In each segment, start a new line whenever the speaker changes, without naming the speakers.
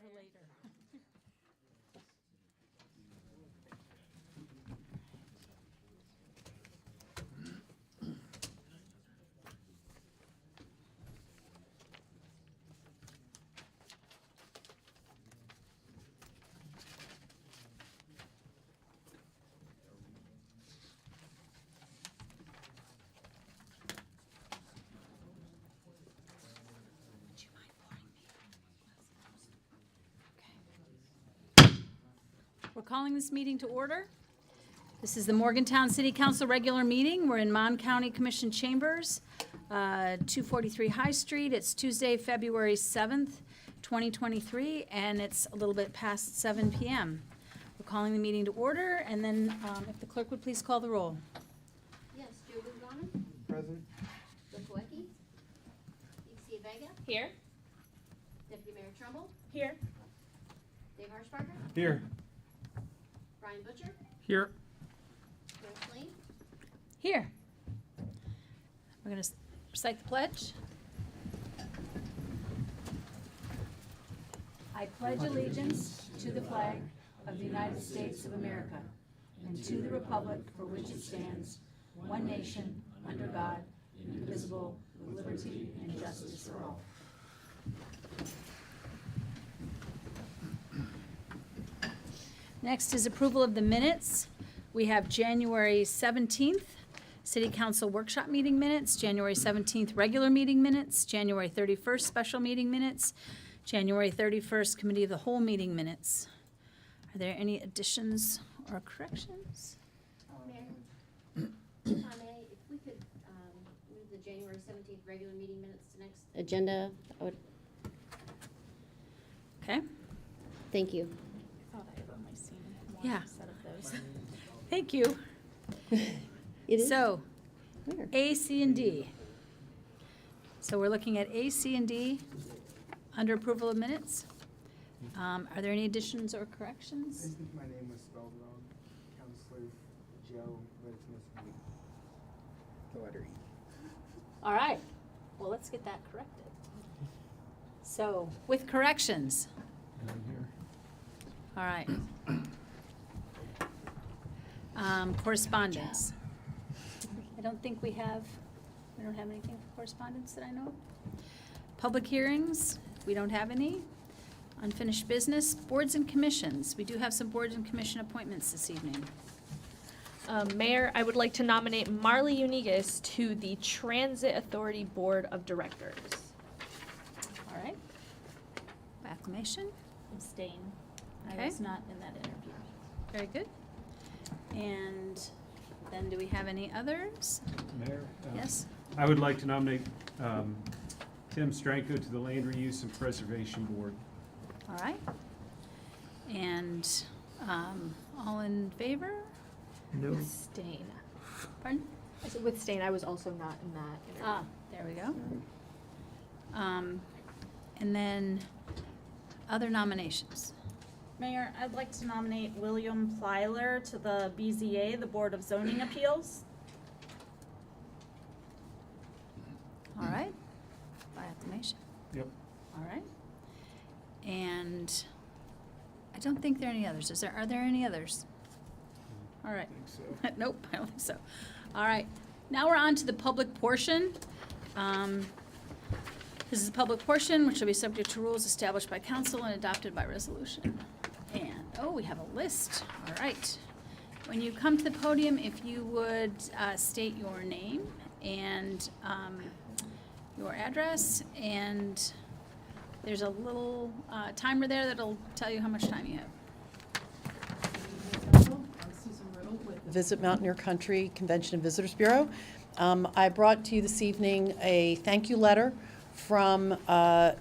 for later. We're calling this meeting to order. This is the Morgantown City Council regular meeting. We're in Mon County Commission Chambers, 243 High Street. It's Tuesday, February 7th, 2023, and it's a little bit past 7 p.m. We're calling the meeting to order, and then if the clerk would please call the roll.
Yes, Joe Lugano,
Present.
Bill Koecki, Dixie Vega,
Here.
Deputy Mayor Trumbull,
Here.
Dave Harshbarger,
Here.
Brian Butcher,
Here.
Chris Lane,
Here. We're going to recite the pledge. I pledge allegiance to the flag of the United States of America and to the republic for which it stands, one nation, under God, indivisible, with liberty and justice for all. Next is approval of the minutes. We have January 17th, City Council Workshop Meeting Minutes, January 17th, Regular Meeting Minutes, January 31st, Special Meeting Minutes, January 31st, Committee of the Whole Meeting Minutes. Are there any additions or corrections?
Mayor. If we could move the January 17th regular meeting minutes to next agenda, I would,
Okay,
thank you.
I thought I had only seen one
Yeah.
set of those.
thank you.
It is?
So,
Where?
A, C, and D. So we're looking at A, C, and D under approval of minutes. Are there any additions or
I
corrections?
think my name was spelled wrong. Counselor Joe, but it's missing the letter E.
All right, well, let's get that corrected. So, with corrections. All right. Correspondence. I don't think we don't have anything for correspondence that I know of. Public hearings, we don't have any. Unfinished business, boards and commissions. We do have some boards and commission appointments this evening.
Mayor, I would like to nominate Marley Unigas to the Transit Authority Board of Directors.
All right. By acclamation.
Abstain.
Okay.
I was not in that interview.
Very good. And then do we have any others?
Mayor?
Yes?
I would like to nominate Tim Stranko to the Land Reuse and Preservation Board.
All right. And all in favor?
No.
Abstain.
Pardon?
I said with stain, I was also not in that interview.
Ah, there we go. And then other nominations.
Mayor, I'd like to nominate William Plyler to the BZA, the Board of Zoning Appeals.
All right. By acclamation.
Yep.
All right. And I don't think there are any others. Are there any others? All right.
I think so.
Nope, I don't think so. All right, now we're on to the public portion. This is the public portion, which will be subject to rules established by council and adopted by resolution. And, oh, we have a list. All right. When you come to the podium, if you would state your name and your address, and there's a little timer there that'll tell you how much time you have.
Visit Mountaineer Country Convention and Visitors Bureau. I brought to you this evening a thank you letter from for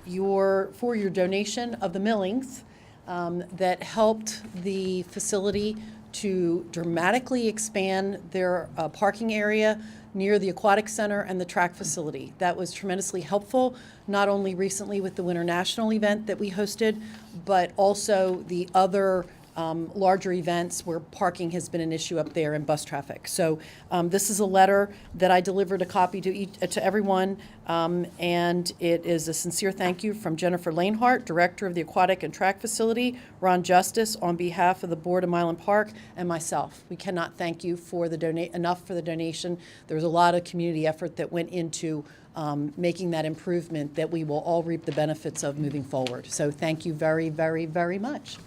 your donation of the millings that helped the facility to dramatically expand their parking area near the aquatic center and the track facility. That was tremendously helpful, not only recently with the Winter National event that we hosted, but also the other larger events where parking has been an issue up there and bus traffic. So this is a letter that I delivered a copy to everyone, and it is a sincere thank you from Jennifer Lanehart, Director of the Aquatic and Track Facility, Ron Justice, on behalf of the Board of Milan Park, and myself. We cannot thank you for the enough for the donation. There was a lot of community effort that went into making that improvement that we will all reap the benefits of moving forward. So thank you very, very, very much.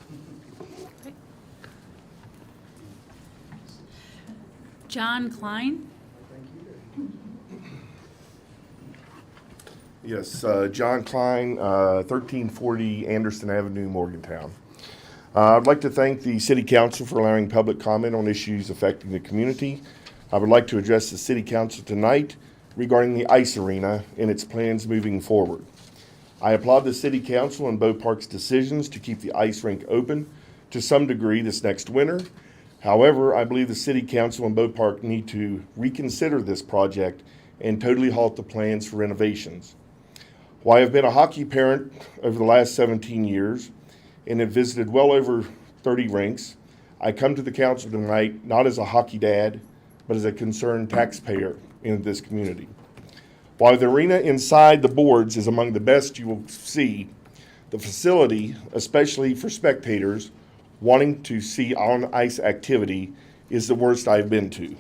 John Klein?
Yes, John Klein, 1340 Anderson Avenue, Morgantown. I'd like to thank the City Council for allowing public comment on issues affecting the community. I would like to address the City Council tonight regarding the ice arena and its plans moving forward. I applaud the City Council and Bow Park's decisions to keep the ice rink open to some degree this next winter. However, I believe the City Council and Bow Park need to reconsider this project and totally halt the plans for renovations. While I've been a hockey parent over the last 17 years and have visited well over 30 rinks, I come to the council tonight not as a hockey dad, but as a concerned taxpayer in this community. While the arena inside the boards is among the best you will see, the facility, especially for spectators wanting to see on-ice activity, is the worst I've been to.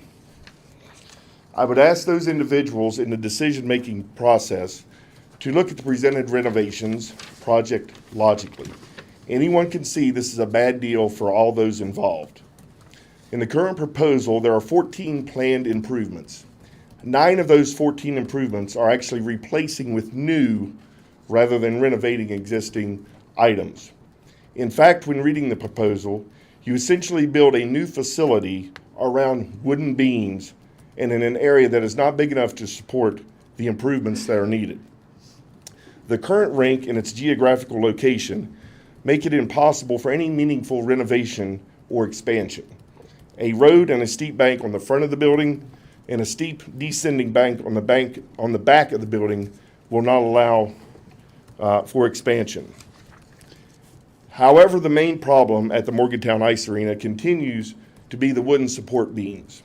I would ask those individuals in the decision-making process to look at the presented renovations project logically. Anyone can see this is a bad deal for all those involved. In the current proposal, there are 14 planned improvements. 9 of those 14 improvements are actually replacing with new rather than renovating existing items. In fact, when reading the proposal, you essentially build a new facility around wooden beams and in an area that is not big enough to support the improvements that are needed. The current rink and its geographical location make it impossible for any meaningful renovation or expansion. A road and a steep bank on the front of the building and a steep descending bank on the back of the building will not allow for expansion. However, the main problem at the Morgantown Ice Arena continues to be the wooden support beams.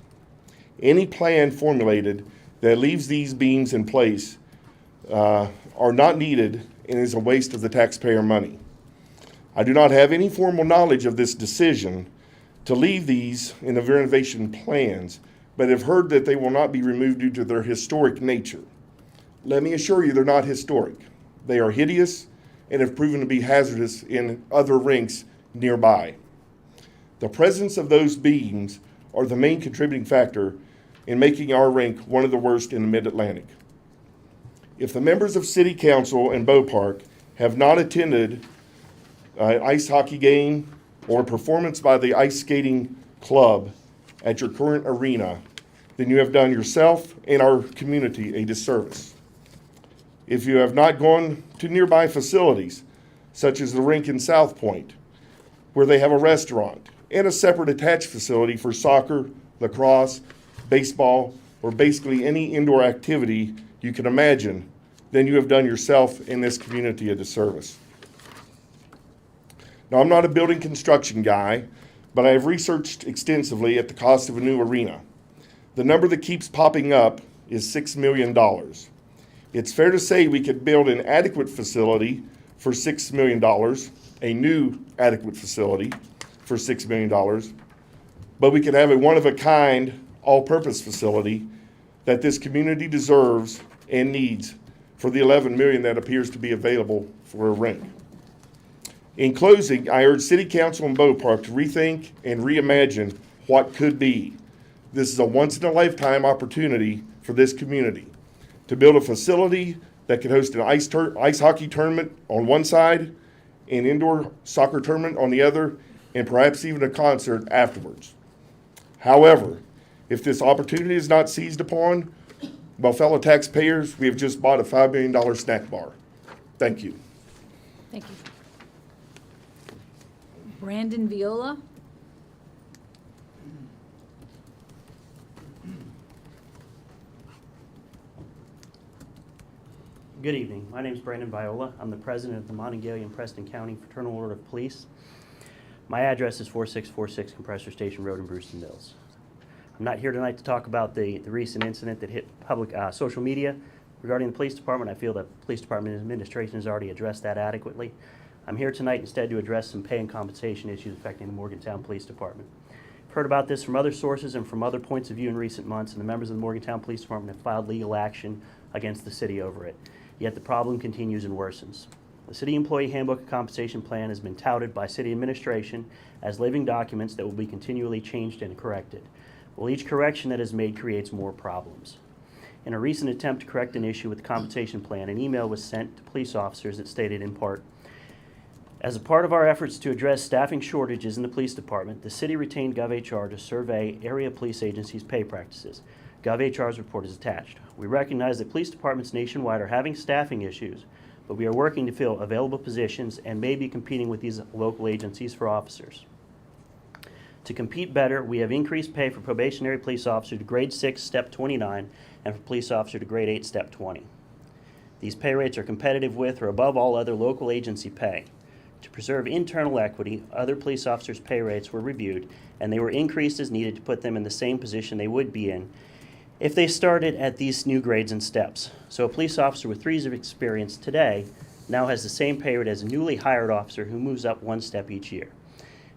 Any plan formulated that leaves these beams in place are not needed and is a waste of the taxpayer money. I do not have any formal knowledge of this decision to leave these in the renovation plans, but have heard that they will not be removed due to their historic nature. Let me assure you they're not historic. They are hideous and have proven to be hazardous in other rinks nearby. The presence of those beams are the main contributing factor in making our rink one of the worst in the Mid-Atlantic. If the members of City Council and Bow Park have not attended an ice hockey game or a performance by the ice skating club at your current arena, then you have done yourself and our community a disservice. If you have not gone to nearby facilities, such as the rink in South Point, where they have a restaurant and a separate attached facility for soccer, lacrosse, baseball, or basically any indoor activity you can imagine, then you have done yourself and this community a disservice. Now, I'm not a building construction guy, but I have researched extensively at the cost of a new arena. The number that keeps popping up is $6 million. It's fair to say we could build an adequate facility for $6 million, a new adequate facility for $6 million, but we could have a one-of-a-kind, all-purpose facility that this community deserves and needs for the $11 million that appears to be available for a rink. In closing, I urge City Council and Bow Park to rethink and reimagine what could be. This is a once-in-a-lifetime opportunity for this community to build a facility that could host an ice hockey tournament on one side, an indoor soccer tournament on the other, and perhaps even a concert afterwards. However, if this opportunity is not seized upon, well, fellow taxpayers, we have just bought a $5 million snack bar. Thank you.
Thank you. Brandon Viola?
Good evening. My name is Brandon Viola. I'm the president of the Montague and Preston County Fraternal Order of Police. My address is 4646 Compressor Station Road in Brewston Mills. I'm not here tonight to talk about the recent incident that hit public social media regarding the police department. I feel that the police department administration has already addressed that adequately. I'm here tonight instead to address some pay and compensation issues affecting the Morgantown Police Department. I've heard about this from other sources and from other points of view in recent months, and the members of the Morgantown Police Department have filed legal action against the city over it. Yet the problem continues and worsens. The City Employee Handbook and Compensation Plan has been touted by city administration as living documents that will be continually changed and corrected. Well, each correction that is made creates more problems. In a recent attempt to correct an issue with the compensation plan, an email was sent to police officers that stated in part, "As a part of our efforts to address staffing shortages in the police department, the city retained GovHR to survey area police agencies' pay practices. GovHR's report is attached. We recognize that police departments nationwide are having staffing issues, but we are working to fill available positions and may be competing with these local agencies for officers. To compete better, we have increased pay for probationary police officer to grade 6, step 29, and for police officer to grade 8, step 20. These pay rates are competitive with or above all other local agency pay. To preserve internal equity, other police officers' pay rates were reviewed, and they were increased as needed to put them in the same position they would be in if they started at these new grades and steps. So a police officer with 3 years of experience today now has the same pay rate as a newly hired officer who moves up 1 step each year.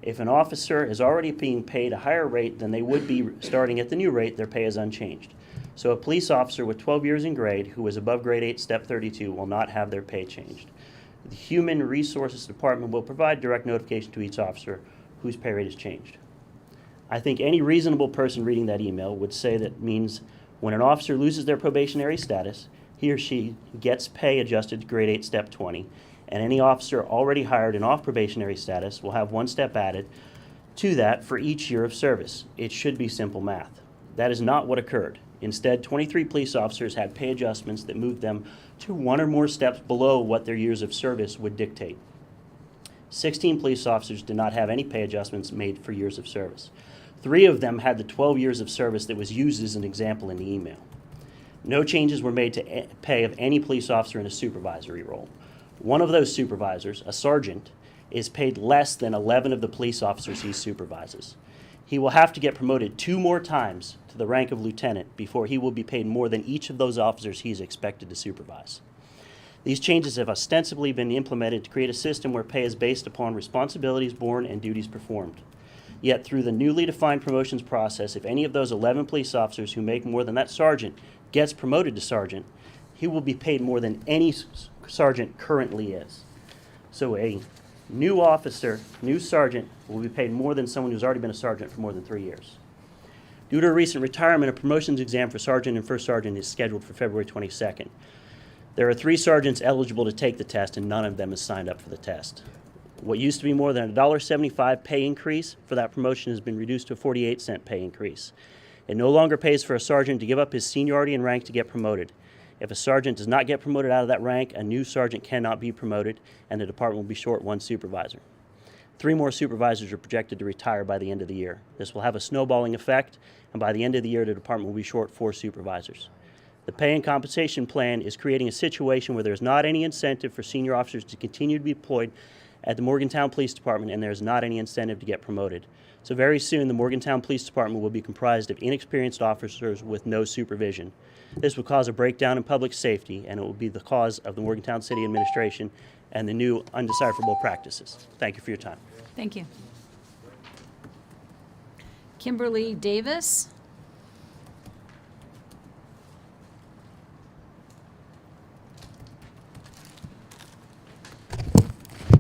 If an officer is already being paid a higher rate than they would be starting at the new rate, their pay is unchanged. So a police officer with 12 years in grade who is above grade 8, step 32 will not have their pay changed. The Human Resources Department will provide direct notification to each officer whose pay rate is changed." I think any reasonable person reading that email would say that means when an officer loses their probationary status, he or she gets pay adjusted to grade 8, step 20, and any officer already hired and off probationary status will have 1 step added to that for each year of service. It should be simple math. That is not what occurred. Instead, 23 police officers had pay adjustments that moved them to 1 or more steps below what their years of service would dictate. 16 police officers did not have any pay adjustments made for years of service. 3 of them had the 12 years of service that was used as an example in the email. No changes were made to pay of any police officer in a supervisory role. One of those supervisors, a sergeant, is paid less than 11 of the police officers he supervises. He will have to get promoted 2 more times to the rank of lieutenant before he will be paid more than each of those officers he is expected to supervise. These changes have ostensibly been implemented to create a system where pay is based upon responsibilities borne and duties performed. Yet through the newly defined promotions process, if any of those 11 police officers who make more than that sergeant gets promoted to sergeant, he will be paid more than any sergeant currently is. So a new officer, new sergeant, will be paid more than someone who's already been a sergeant for more than 3 years. Due to a recent retirement, a promotions exam for sergeant and first sergeant is scheduled for February 22nd. There are 3 sergeants eligible to take the test, and none of them has signed up for the test. What used to be more than a $1.75 pay increase for that promotion has been reduced to a 48-cent pay increase. It no longer pays for a sergeant to give up his seniority and rank to get promoted. If a sergeant does not get promoted out of that rank, a new sergeant cannot be promoted, and the department will be short 1 supervisor. 3 more supervisors are projected to retire by the end of the year. This will have a snowballing effect, and by the end of the year, the department will be short 4 supervisors. The pay and compensation plan is creating a situation where there is not any incentive for senior officers to continue to be employed at the Morgantown Police Department, and there is not any incentive to get promoted. So very soon, the Morgantown Police Department will be comprised of inexperienced officers with no supervision. This will cause a breakdown in public safety, and it will be the cause of the Morgantown City Administration and the new undecipherable practices. Thank you for your time.
Thank you. Kimberly Davis.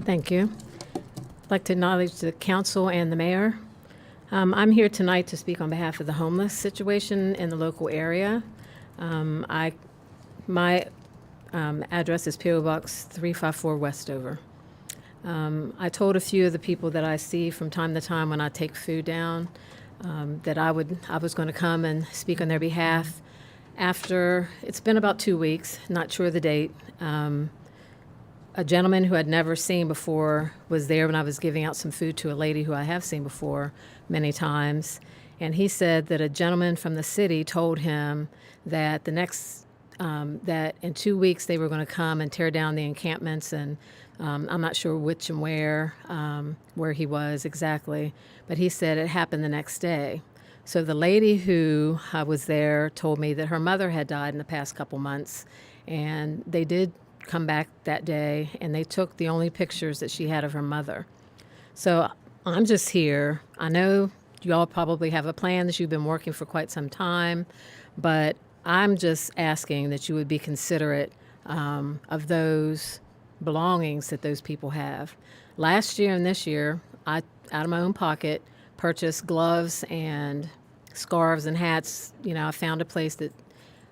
Thank you. I'd like to acknowledge the council and the mayor. I'm here tonight to speak on behalf of the homeless situation in the local area. My address is P.O. Box 354 Westover. I told a few of the people that I see from time to time when I take food down that I was going to come and speak on their behalf. After, it's been about 2 weeks, not sure of the date, a gentleman who I'd never seen before was there when I was giving out some food to a lady who I have seen before many times. And he said that a gentleman from the city told him that the next that in 2 weeks they were going to come and tear down the encampments, and I'm not sure which and where he was exactly, but he said it happened the next day. So the lady who was there told me that her mother had died in the past couple months, and they did come back that day, and they took the only pictures that she had of her mother. So I'm just here. I know you all probably have a plan that you've been working for quite some time, but I'm just asking that you would be considerate of those belongings that those people have. Last year and this year, I, out of my own pocket, purchased gloves and scarves and hats. You know, I found a place that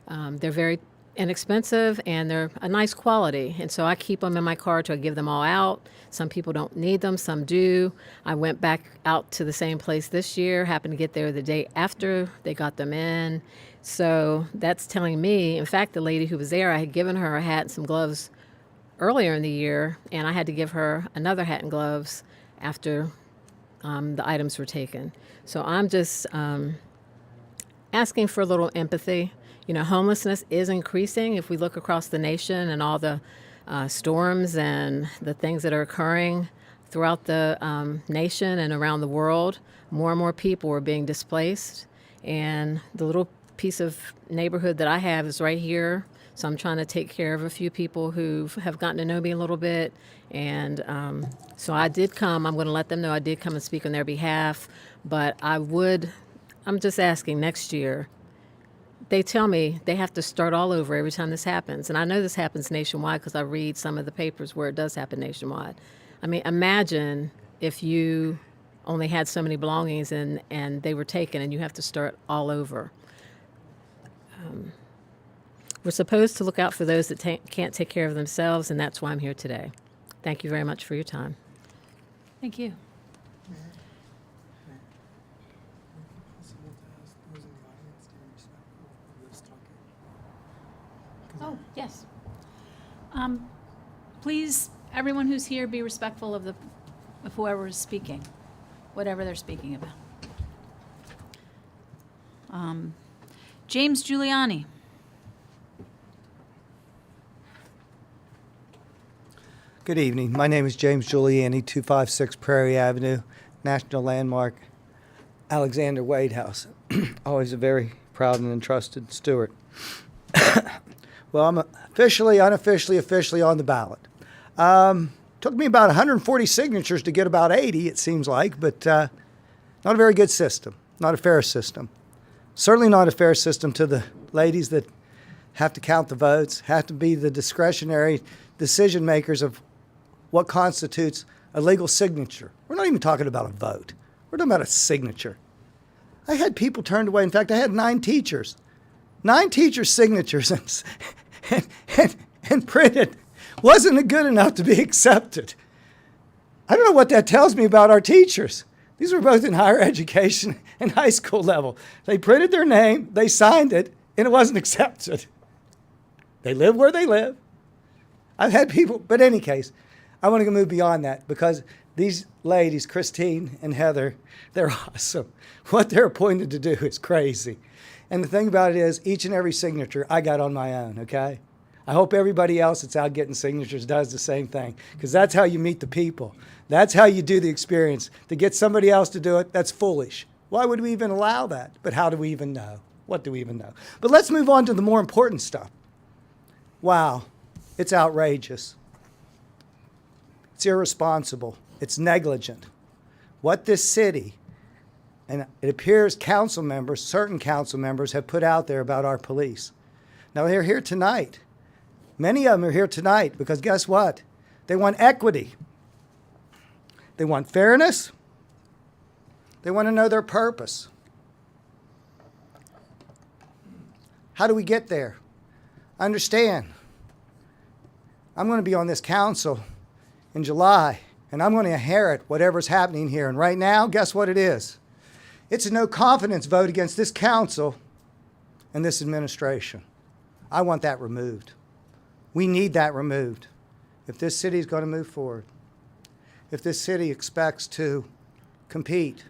they're very inexpensive and they're a nice quality. And so I keep them in my car till I give them all out. Some people don't need them, some do. I went back out to the same place this year, happened to get there the day after they got them in. So that's telling me, in fact, the lady who was there, I had given her a hat and some gloves earlier in the year, and I had to give her another hat and gloves after the items were taken. So I'm just asking for a little empathy. You know, homelessness is increasing if we look across the nation and all the storms and the things that are occurring throughout the nation and around the world. More and more people are being displaced, and the little piece of neighborhood that I have is right here. So I'm trying to take care of a few people who have gotten to know me a little bit. And so I did come. I'm going to let them know I did come and speak on their behalf. But I'm just asking next year. They tell me they have to start all over every time this happens. And I know this happens nationwide because I read some of the papers where it does happen nationwide. I mean, imagine if you only had so many belongings and they were taken and you have to start all over. We're supposed to look out for those that can't take care of themselves, and that's why I'm here today. Thank you very much for your time.
Thank you.
Possible to ask those in the audience to be respectful of this talking? 'Cause
Oh, yes. Please, everyone who's here, be respectful of whoever is speaking, whatever they're speaking about. James Giuliani.
Good evening. My name is James Giuliani, 256 Prairie Avenue, National Landmark, Alexander Wade House. Always a very proud and entrusted steward. Well, I'm officially on the ballot. Took me about 140 signatures to get about 80, it seems like, but not a very good system, not a fair system. Certainly not a fair system to the ladies that have to count the votes, have to be the discretionary decision makers of what constitutes a legal signature. We're not even talking about a vote. We're talking about a signature. I had people turned away. In fact, I had 9 teachers. 9 teachers' signatures and printed. Wasn't good enough to be accepted. I don't know what that tells me about our teachers. These were both in higher education and high school level. They printed their name, they signed it, and it wasn't accepted. They live where they live. I've had people, but in any case, I want to move beyond that because these ladies, Christine and Heather, they're awesome. What they're appointed to do is crazy. And the thing about it is, each and every signature I got on my own, okay? I hope everybody else that's out getting signatures does the same thing because that's how you meet the people. That's how you do the experience. To get somebody else to do it, that's foolish. Why would we even allow that? But how do we even know? What do we even know? But let's move on to the more important stuff. Wow, it's outrageous. It's irresponsible. It's negligent. What this city, and it appears council members, certain council members have put out there about our police. Now they're here tonight. Many of them are here tonight because guess what? They want equity. They want fairness. They want to know their purpose. How do we get there? Understand, I'm going to be on this council in July, and I'm going to inherit whatever's happening here. And right now, guess what it is? It's a no confidence vote against this council and this administration. I want that removed. We need that removed if this city is going to move forward. If this city expects to compete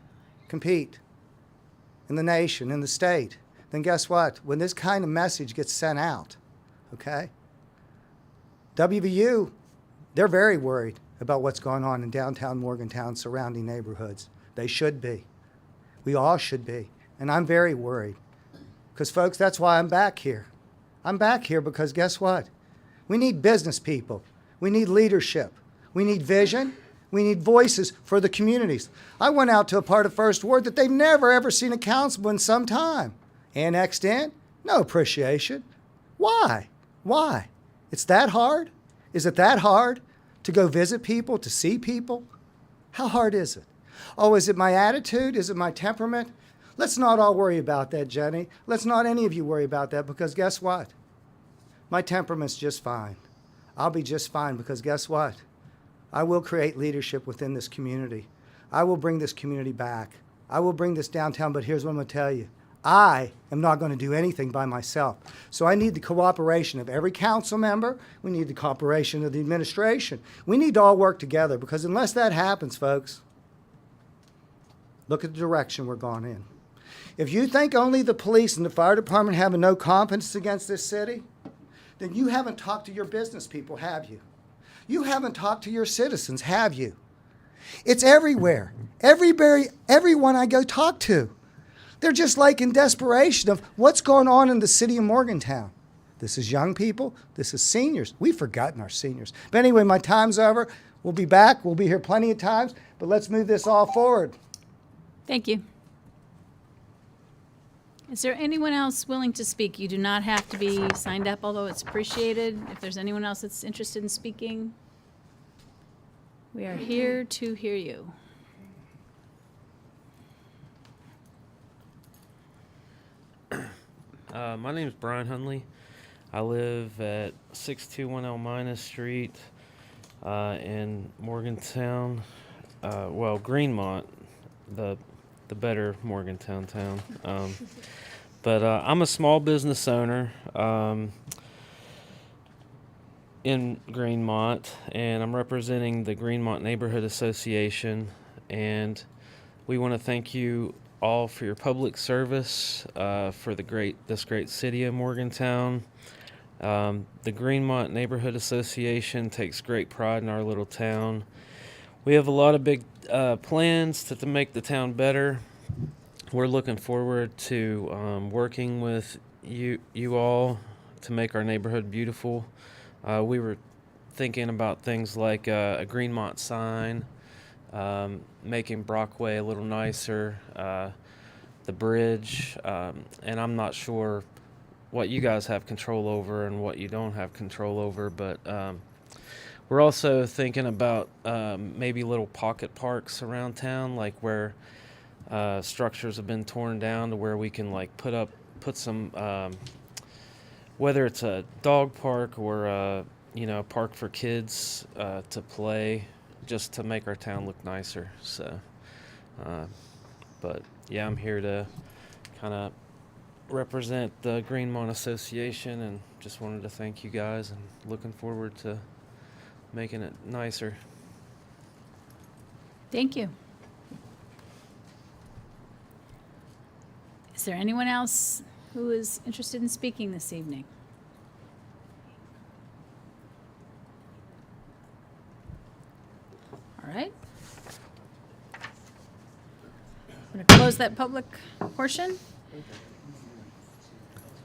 in the nation, in the state, then guess what? When this kind of message gets sent out, okay? WVU, they're very worried about what's going on in downtown Morgantown, surrounding neighborhoods. They should be. We all should be. And I'm very worried. Because, folks, that's why I'm back here. I'm back here because guess what? We need business people. We need leadership. We need vision. We need voices for the communities. I went out to a part of First Ward that they've never, ever seen a councilman in some time. Annexed in, no appreciation. Why? Why? It's that hard? Is it that hard to go visit people, to see people? How hard is it? Oh, is it my attitude? Is it my temperament? Let's not all worry about that, Jenny. Let's not any of you worry about that, because guess what? My temperament's just fine. I'll be just fine, because guess what? I will create leadership within this community. I will bring this community back. I will bring this downtown, but here's what I'm going to tell you. I am not going to do anything by myself. So I need the cooperation of every council member. We need the cooperation of the administration. We need to all work together, because unless that happens, folks, look at the direction we're going in. If you think only the police and the fire department have no competence against this city, then you haven't talked to your business people, have you? You haven't talked to your citizens, have you? It's everywhere. Everyone I go talk to, they're just like in desperation of what's going on in the city of Morgantown. This is young people. This is seniors. We've forgotten our seniors. But anyway, my time's over. We'll be back. We'll be here plenty of times. But let's move this all forward.
Thank you. Is there anyone else willing to speak? You do not have to be signed up, although it's appreciated. If there's anyone else that's interested in speaking, we are here to hear you.
My name is Brian Hunley. I live at 6210 Elmina Street in Morgantown. Greenmont, the better Morgantown town. But I'm a small business owner in Greenmont, and I'm representing the Greenmont Neighborhood Association. And we want to thank you all for your public service for this great city of Morgantown. The Greenmont Neighborhood Association takes great pride in our little town. We have a lot of big plans to make the town better. We're looking forward to working with you all to make our neighborhood beautiful. We were thinking about things like a Greenmont sign, making Brockway a little nicer, the bridge, and I'm not sure what you guys have control over and what you don't have control over, but we're also thinking about maybe little pocket parks around town, like where structures have been torn down, to where we can like put some whether it's a dog park or a park for kids to play, just to make our town look nicer. So but yeah, I'm here to kind of represent the Greenmont Association, and just wanted to thank you guys, and looking forward to making it nicer.
Thank you. Is there anyone else who is interested in speaking this evening? All right. I'm going to close that public portion.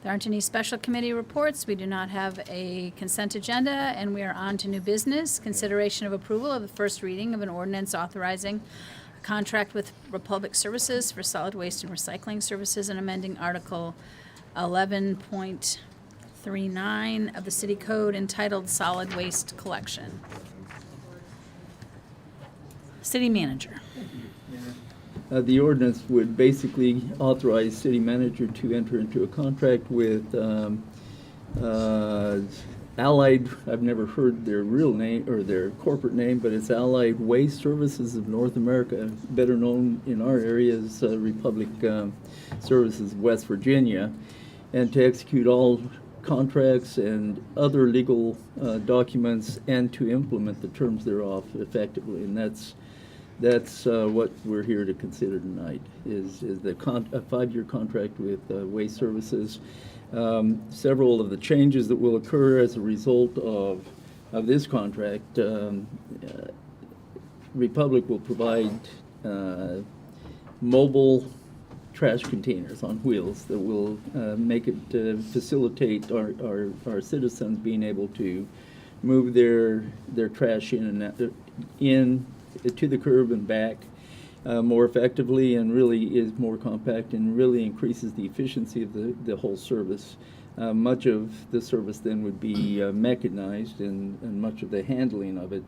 There aren't any special committee reports. We do not have a consent agenda, and we are on to new business. Consideration of approval of the first reading of an ordinance authorizing a contract with Republic Services for solid waste and recycling services and amending Article 11.39 of the City Code entitled Solid Waste Collection. City Manager.
The ordinance would basically authorize city manager to enter into a contract with Allied, I've never heard their real name or their corporate name, but it's Allied Waste Services of North America, better known in our area as Republic Services of West Virginia, and to execute all contracts and other legal documents and to implement the terms thereof effectively. And that's That's what we're here to consider tonight, is a 5-year contract with Waste Services. Several of the changes that will occur as a result of this contract, Republic will provide mobile trash containers on wheels that will make it facilitate our citizens being able to move their trash in to the curb and back more effectively, and really is more compact and really increases the efficiency of the whole service. Much of the service then would be mechanized, and much of the handling of it,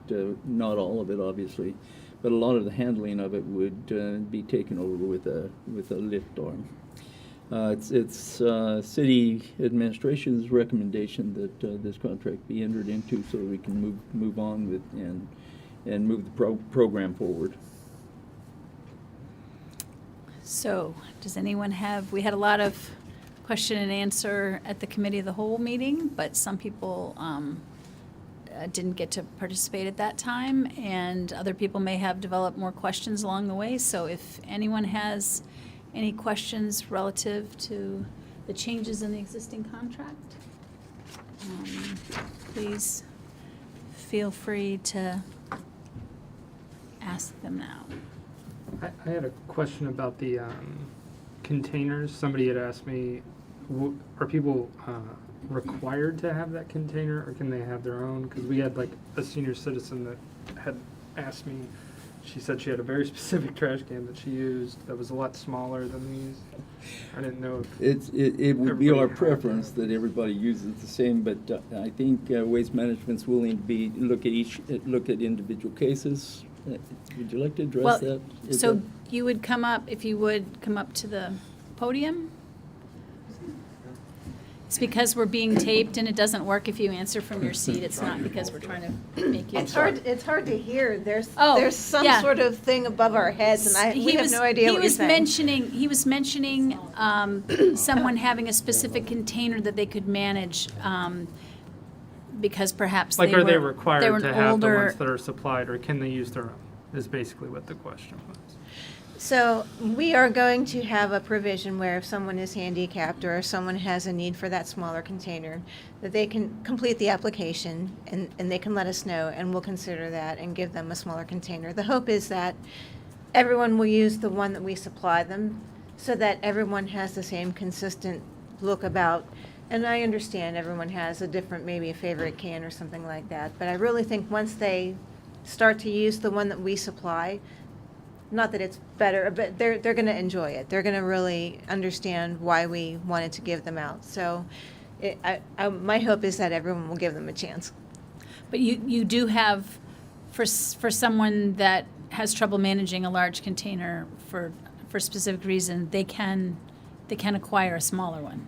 not all of it obviously, but a lot of the handling of it would be taken over with a lift arm. It's city administration's recommendation that this contract be entered into so we can move on with and move the program forward.
So, does anyone have, we had a lot of question and answer at the committee of the whole meeting, but some people didn't get to participate at that time, and other people may have developed more questions along the way. So if anyone has any questions relative to the changes in the existing contract, please feel free to ask them now.
I had a question about the containers. Somebody had asked me, are people required to have that container, or can they have their own? Because we had like a senior citizen that had asked me, she said she had a very specific trash can that she used that was a lot smaller than these. I didn't know if
it would be
everybody
our
had
preference that everybody uses the same, but I think Waste Management's willing to look at individual cases. Would you like to address
Well,
that?
so you would come up, if you would come up to the podium. It's because we're being taped and it doesn't work if you answer from your seat. It's not because we're trying to make you.
It's hard to hear. There's
Oh,
some
yeah.
sort of thing above our heads, and we have no idea what you're saying.
He was mentioning someone having a specific container that they could manage, because perhaps
like,
they
are they
were
required
an
to have the
older.
ones that are supplied, or can they use their own? Is basically what the question was.
So we are going to have a provision where if someone is handicapped or if someone has a need for that smaller container, that they can complete the application and they can let us know, and we'll consider that and give them a smaller container. The hope is that everyone will use the one that we supply them so that everyone has the same consistent look about. And I understand everyone has a different, maybe a favorite can or something like that, but I really think once they start to use the one that we supply, not that it's better, but they're going to enjoy it. They're going to really understand why we wanted to give them out. So my hope is that everyone will give them a chance.
But you do have, for someone that has trouble managing a large container for a specific reason, they can acquire a smaller one.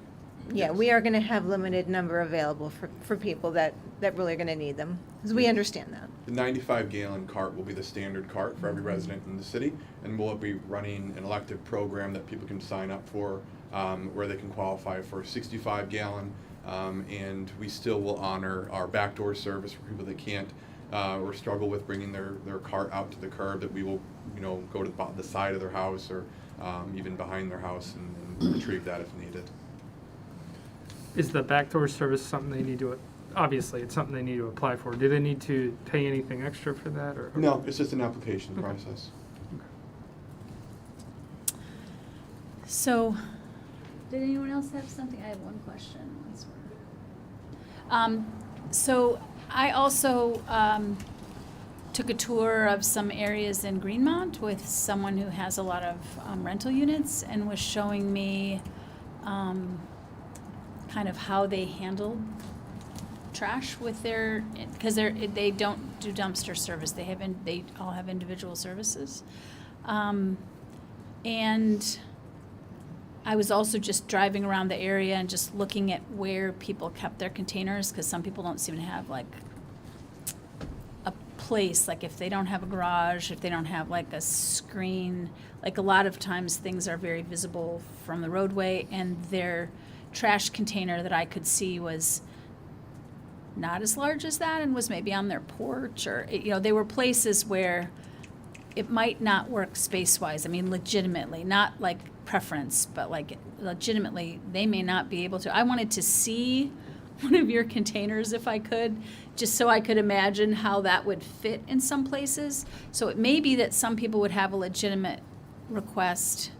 Yeah, we are going to have limited number available for people that really are going to need them, because we understand that.
The 95-gallon cart will be the standard cart for every resident in the city, and we'll be running an elective program that people can sign up for, where they can qualify for 65-gallon, and we still will honor our backdoor service for people that can't or struggle with bringing their cart out to the curb, that we will, go to the side of their house or even behind their house and retrieve that if needed.
Is the backdoor service something they need to, obviously, it's something they need to apply for. Do they need to pay anything extra for that? Or
No, it's just an application process.
So, did anyone else have something? I have one question. So I also took a tour of some areas in Greenmont with someone who has a lot of rental units, and was showing me kind of how they handle trash with their, because they don't do dumpster service. They all have individual services, and I was also just driving around the area and just looking at where people kept their containers, because some people don't seem to have like a place, like if they don't have a garage, if they don't have like a screen, like a lot of times things are very visible from the roadway, and their trash container that I could see was not as large as that and was maybe on their porch, or there were places where it might not work space-wise. I mean, legitimately, not like preference, but like legitimately, they may not be able to. I wanted to see one of your containers if I could, just so I could imagine how that would fit in some places. So it may be that some people would have a legitimate request,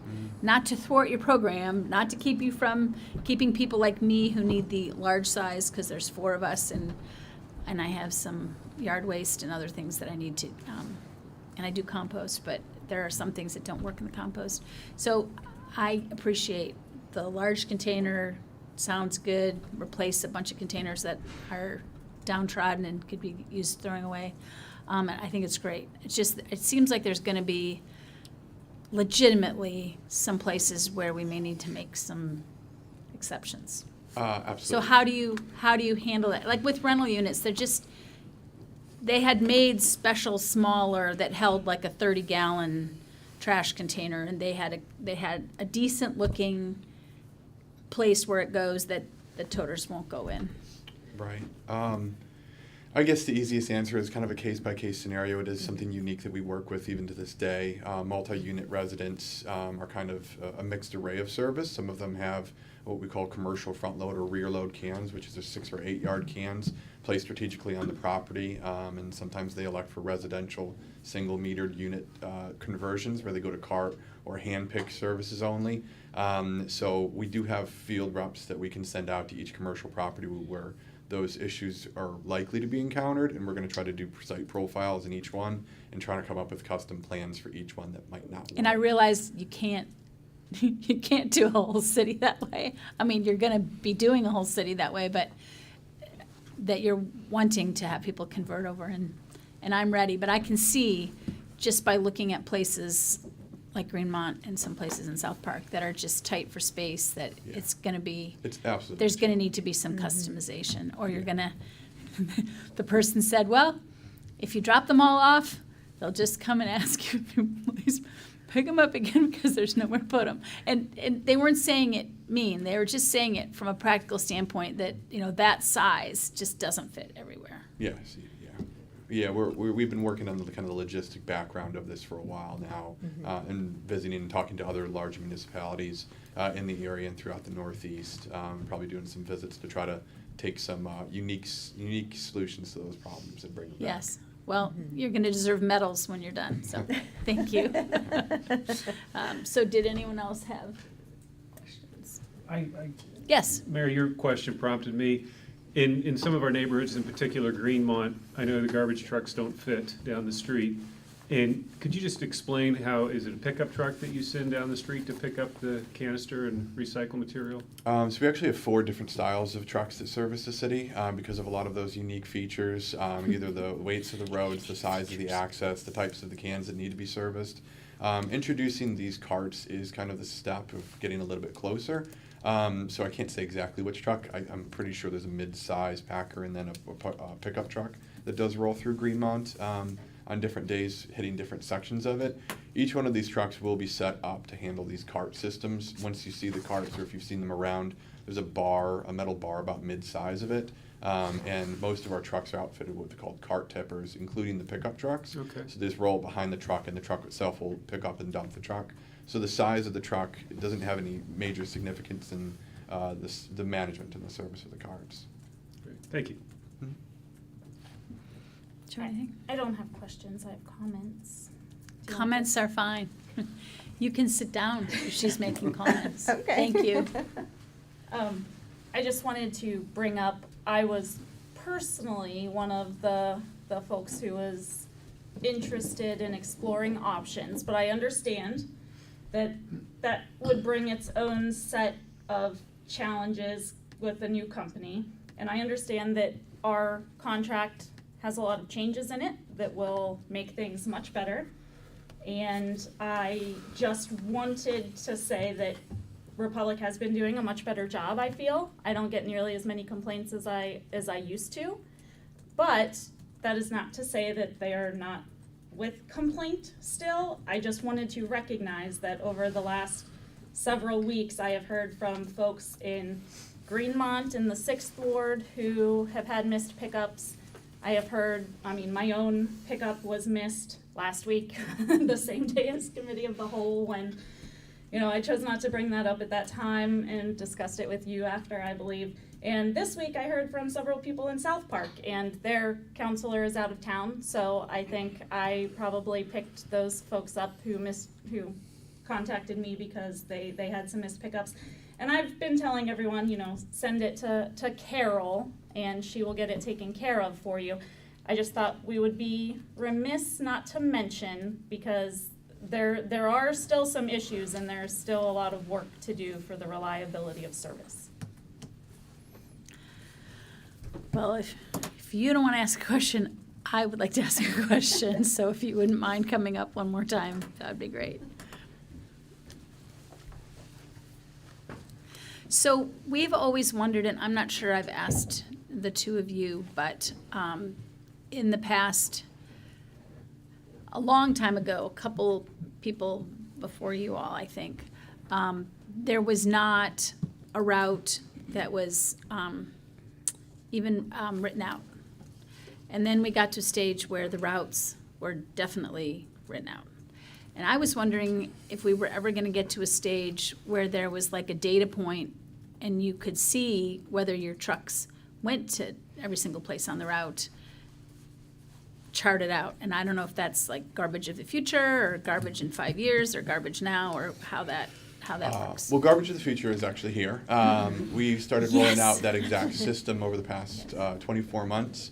not to thwart your program, not to keep you from keeping people like me who need the large size, because there's 4 of us, and I have some yard waste and other things that I need to, and I do compost, but there are some things that don't work in the compost. So I appreciate the large container, sounds good, replace a bunch of containers that are downtrodden and could be used throwing away. And I think it's great. It's just, it seems like there's gonna be legitimately some places where we may need to make some exceptions.
Absolutely.
So how do you handle that? Like with rental units, they had made special smaller that held like a 30-gallon trash container, and they had a decent looking place where it goes that the toters won't go in.
Right. I guess the easiest answer is kind of a case-by-case scenario. It is something unique that we work with even to this day. Multi-unit residents are kind of a mixed array of service. Some of them have what we call commercial front load or rear load cans, which is their 6 or 8 yard cans placed strategically on the property. And sometimes they elect for residential single metered unit conversions where they go to cart or hand pick services only. So we do have field reps that we can send out to each commercial property where those issues are likely to be encountered, and we're going to try to do site profiles in each one and try to come up with custom plans for each one that might not work.
And I realize you can't do a whole city that way. I mean, you're going to be doing a whole city that way, but that you're wanting to have people convert over, and I'm ready. But I can see just by looking at places like Greenmont and some places in South Park that are just tight for space, that it's going to be,
It's absolutely
there's going to need to be some customization, or you're going to, the person said, well, if you drop them all off, they'll just come and ask you if you please pick them up again because there's nowhere to put them. And they weren't saying it mean. They were just saying it from a practical standpoint that, that size just doesn't fit everywhere.
Yes, yeah. We've been working on the kind of the logistic background of this for a while now, and visiting and talking to other large municipalities in the area and throughout the Northeast. Probably doing some visits to try to take some unique solutions to those problems and bring them back.
Yes. Well, you're going to deserve medals when you're done, so thank you. So did anyone else have questions? Yes.
Mayor, your question prompted me. In some of our neighborhoods, in particular Greenmont, I know the garbage trucks don't fit down the street. And could you just explain how, is it a pickup truck that you send down the street to pick up the canister and recycle material?
So we actually have 4 different styles of trucks that service the city because of a lot of those unique features, either the weights of the roads, the size of the access, the types of the cans that need to be serviced. Introducing these carts is kind of the step of getting a little bit closer. So I can't say exactly which truck. I'm pretty sure there's a mid-size Packer and then a pickup truck that does roll through Greenmont on different days, hitting different sections of it. Each one of these trucks will be set up to handle these cart systems. Once you see the carts, or if you've seen them around, there's a metal bar about mid-size of it. And most of our trucks are outfitted with what they call cart tippers, including the pickup trucks.
Okay.
So they just roll behind the truck, and the truck itself will pick up and dump the truck. So the size of the truck, it doesn't have any major significance in the management and the service of the carts.
Great. Thank you.
I don't have questions, I have comments.
Comments are fine. You can sit down if she's making comments.
Okay.
Thank you.
I just wanted to bring up, I was personally one of the folks who was interested in exploring options, but I understand that would bring its own set of challenges with a new company. And I understand that our contract has a lot of changes in it that will make things much better. And I just wanted to say that Republic has been doing a much better job, I feel. I don't get nearly as many complaints as I used to. But that is not to say that they are not with complaint still. I just wanted to recognize that over the last several weeks, I have heard from folks in Greenmont in the 6th Ward who have had missed pickups. I have heard, I mean, my own pickup was missed last week, the same day as committee of the whole, when, you know, I chose not to bring that up at that time and discussed it with you after, I believe. And this week I heard from several people in South Park, and their counselor is out of town, so I think I probably picked those folks up who contacted me because they had some missed pickups. And I've been telling everyone, you know, send it to Carol, and she will get it taken care of for you. I just thought we would be remiss not to mention, because there are still some issues and there's still a lot of work to do for the reliability of service.
Well, if you don't want to ask a question, I would like to ask a question. So if you wouldn't mind coming up one more time, that would be great. So we've always wondered, and I'm not sure I've asked the two of you, but in the past, a long time ago, a couple people before you all, I think, there was not a route that was even written out. And then we got to a stage where the routes were definitely written out. And I was wondering if we were ever going to get to a stage where there was like a data point and you could see whether your trucks went to every single place on the route, charted out. And I don't know if that's like garbage of the future or garbage in 5 years or garbage now, or how that works.
Well, Garbage of the Future is actually here. We started rolling out that exact system over the past 24 months.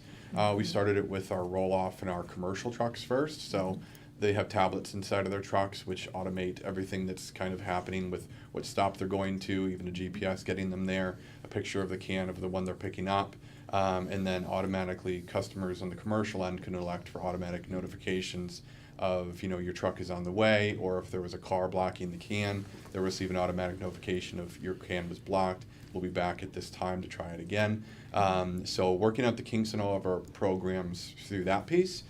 We started it with our roll-off in our commercial trucks first. So they have tablets inside of their trucks which automate everything that's kind of happening with what stop they're going to, even a GPS getting them there, a picture of the can of the one they're picking up. And then automatically customers on the commercial end can elect for automatic notifications of, you know, your truck is on the way, or if there was a car blocking the can, they'll receive an automatic notification of your can was blocked. We'll be back at this time to try it again. So working out the kinks in all of our programs through that piece.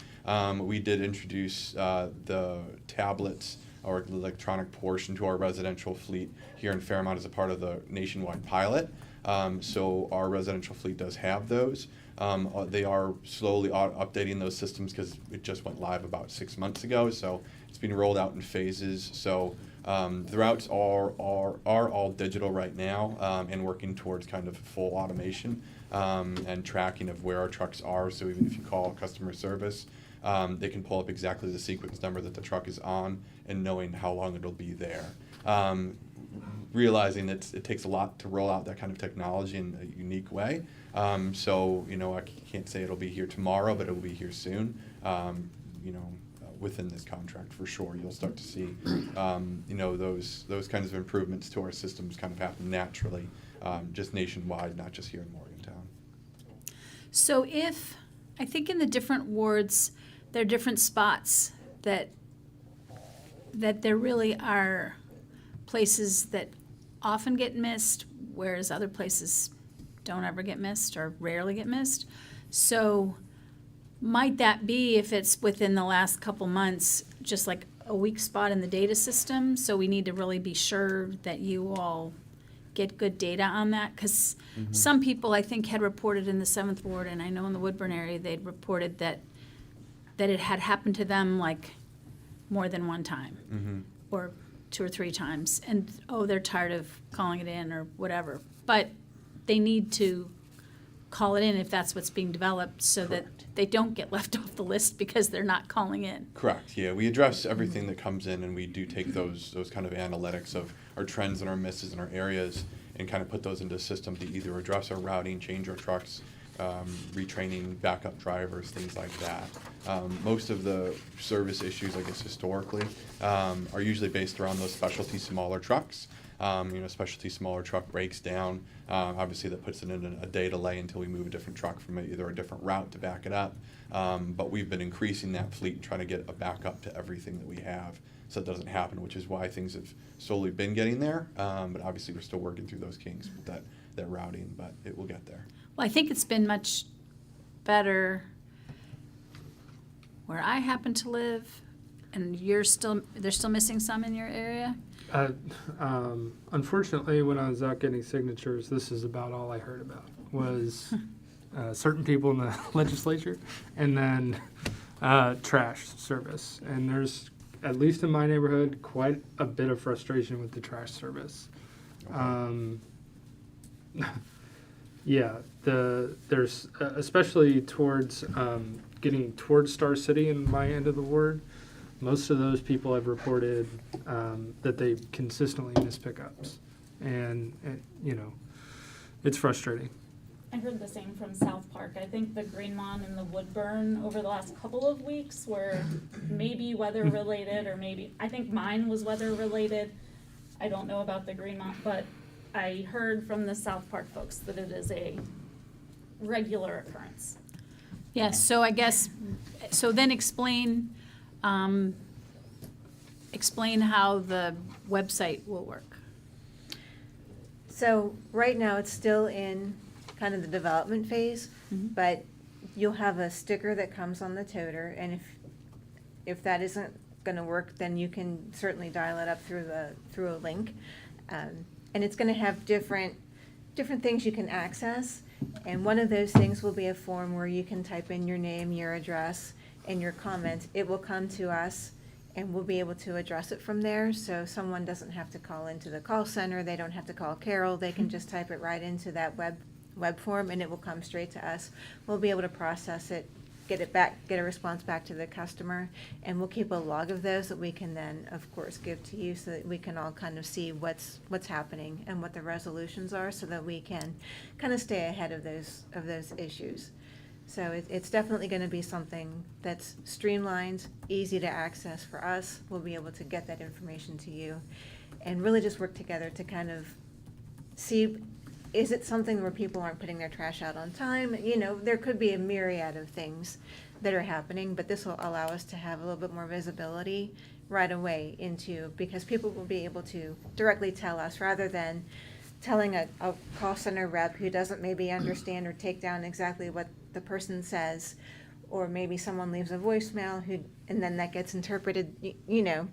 We did introduce the tablets or electronic portion to our residential fleet here in Fairmont as a part of the nationwide pilot. So our residential fleet does have those. They are slowly updating those systems because it just went live about 6 months ago. So it's being rolled out in phases. So the routes are all digital right now, and working towards kind of full automation and tracking of where our trucks are. So even if you call customer service, they can pull up exactly the sequence number that the truck is on and knowing how long it'll be there. Realizing that it takes a lot to roll out that kind of technology in a unique way. So, you know, I can't say it'll be here tomorrow, but it will be here soon. You know, within this contract for sure, you'll start to see, you know, those kinds of improvements to our systems kind of happen naturally, just nationwide, not just here in Morgantown.
So I think in the different wards, there are different spots that there really are places that often get missed, whereas other places don't ever get missed or rarely get missed. So might that be, if it's within the last couple months, just like a weak spot in the data system? So we need to really be sure that you all get good data on that, because some people I think had reported in the 7th Ward, and I know in the Woodburn area they'd reported that it had happened to them like more than one time or 2 or 3 times, and they're tired of calling it in or whatever. But they need to call it in if that's what's being developed, so that they don't get left off the list because they're not calling in.
Correct. Yeah, we address everything that comes in, and we do take those kind of analytics of our trends and our misses in our areas, and kind of put those into a system to either address our routing, change our trucks, retraining backup drivers, things like that. Most of the service issues, I guess historically, are usually based around those specialty smaller trucks. You know, specialty smaller truck breaks down. Obviously, that puts it in a day delay until we move a different truck from either a different route to back it up. But we've been increasing that fleet and trying to get a backup to everything that we have, so it doesn't happen, which is why things have slowly been getting there. But obviously, we're still working through those kinks with that routing, but it will get there.
Well, I think it's been much better where I happen to live, and they're still missing some in your area.
Unfortunately, when I was out getting signatures, this is about all I heard about was certain people in the legislature, and then trash service. And there's, at least in my neighborhood, quite a bit of frustration with the trash service. Yeah, there's especially towards getting towards Star City in my end of the ward. Most of those people have reported that they consistently miss pickups, and you know, it's frustrating.
I heard the same from South Park. I think the Greenmont and the Woodburn over the last couple of weeks were maybe weather related, or maybe, I think mine was weather related. I don't know about the Greenmont, but I heard from the South Park folks that it is a regular occurrence.
Yes, so I guess, so then explain how the website will work.
So right now, it's still in kind of the development phase, but you'll have a sticker that comes on the toter, and if that isn't gonna work, then you can certainly dial it up through a link. And it's gonna have different things you can access, and one of those things will be a form where you can type in your name, your address, and your comment. It will come to us, and we'll be able to address it from there, so someone doesn't have to call into the call center, they don't have to call Carol, they can just type it right into that web form, and it will come straight to us. We'll be able to process it, get a response back to the customer, and we'll keep a log of those that we can then, of course, give to you, so that we can all kind of see what's happening and what the resolutions are, so that we can kind of stay ahead of those issues. So it's definitely going to be something that's streamlined, easy to access for us. We'll be able to get that information to you, and really just work together to kind of see, is it something where people aren't putting their trash out on time? You know, there could be a myriad of things that are happening, but this will allow us to have a little bit more visibility right away into, because people will be able to directly tell us, rather than telling a call center rep who doesn't maybe understand or take down exactly what the person says, or maybe someone leaves a voicemail and then that gets interpreted, you know,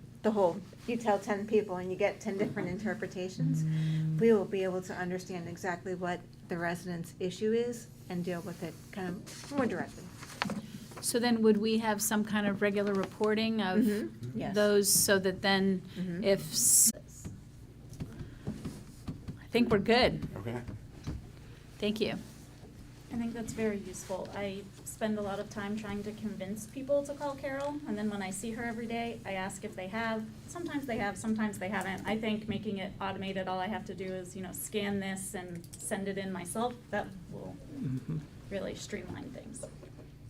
you tell 10 people and you get 10 different interpretations. We will be able to understand exactly what the resident's issue is and deal with it kind of more directly.
So then would we have some kind of regular reporting of
Yes.
those, so that then I think we're good.
Okay.
Thank you.
I think that's very useful. I spend a lot of time trying to convince people to call Carol, and then when I see her every day, I ask if they have. Sometimes they have, sometimes they haven't. I think making it automated, all I have to do is, scan this and send it in myself. That will really streamline things.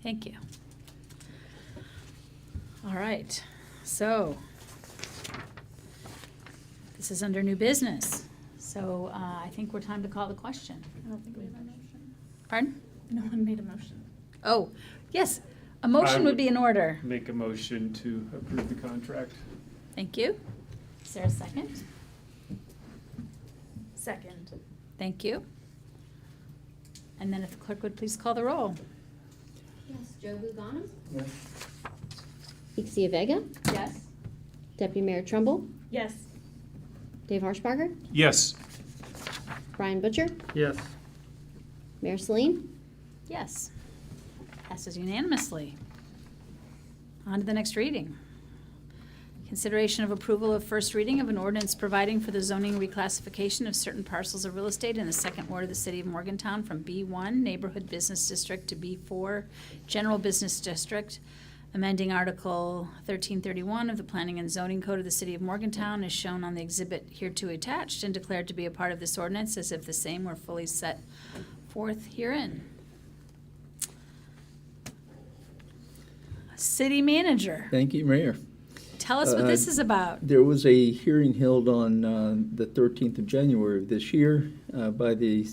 Thank you. All right, so this is under new business. So I think we're time to call the question.
I don't think we have a motion.
Pardon?
No one made a motion.
Oh, yes, a motion would be in order.
Make a motion to approve the contract.
Thank you. Is there a second?
Second.
Thank you. And then if the clerk would please call the roll.
Yes, Joe Lugano?
Yes.
Ixia Vega?
Yes.
Deputy Mayor Trumbull?
Yes.
Dave Harshbarger?
Yes.
Brian Butcher?
Yes.
Mayor Celine?
Yes. Passes unanimously. On to the next reading. Consideration of approval of first reading of an ordinance providing for the zoning reclassification of certain parcels of real estate in the second ward of the city of Morgantown from B1 Neighborhood Business District to B4 General Business District, amending Article 1331 of the Planning and Zoning Code of the City of Morgantown as shown on the exhibit hereto attached and declared to be a part of this ordinance as if the same were fully set forth herein. City Manager,
Thank you, Mayor.
tell us what this is about.
There was a hearing held on the 13th of January of this year by the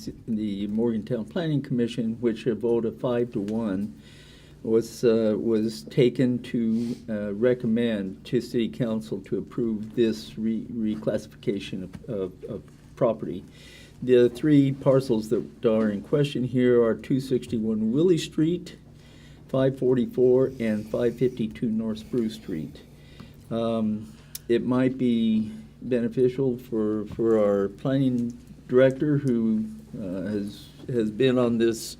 Morgantown Planning Commission, which a vote of 5-1 was taken to recommend to City Council to approve this reclassification of property. The three parcels that are in question here are 261 Willie Street, 544, and 552 North Spruce Street. It might be beneficial for our planning director, who has been on this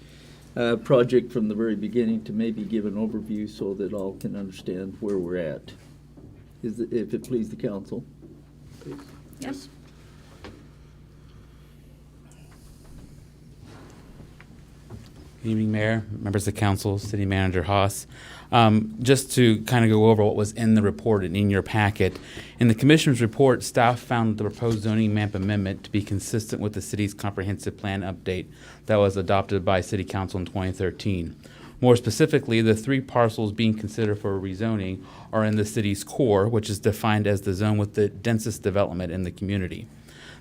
project from the very beginning to maybe give an overview so that all can understand where we're at. If it please the council.
Yes.
Good evening, Mayor, members of the council, City Manager Haas. Just to kind of go over what was in the report and in your packet. In the Commissioner's report, staff found the proposed zoning map amendment to be consistent with the city's comprehensive plan update that was adopted by City Council in 2013. More specifically, the 3 parcels being considered for rezoning are in the city's core, which is defined as the zone with the densest development in the community.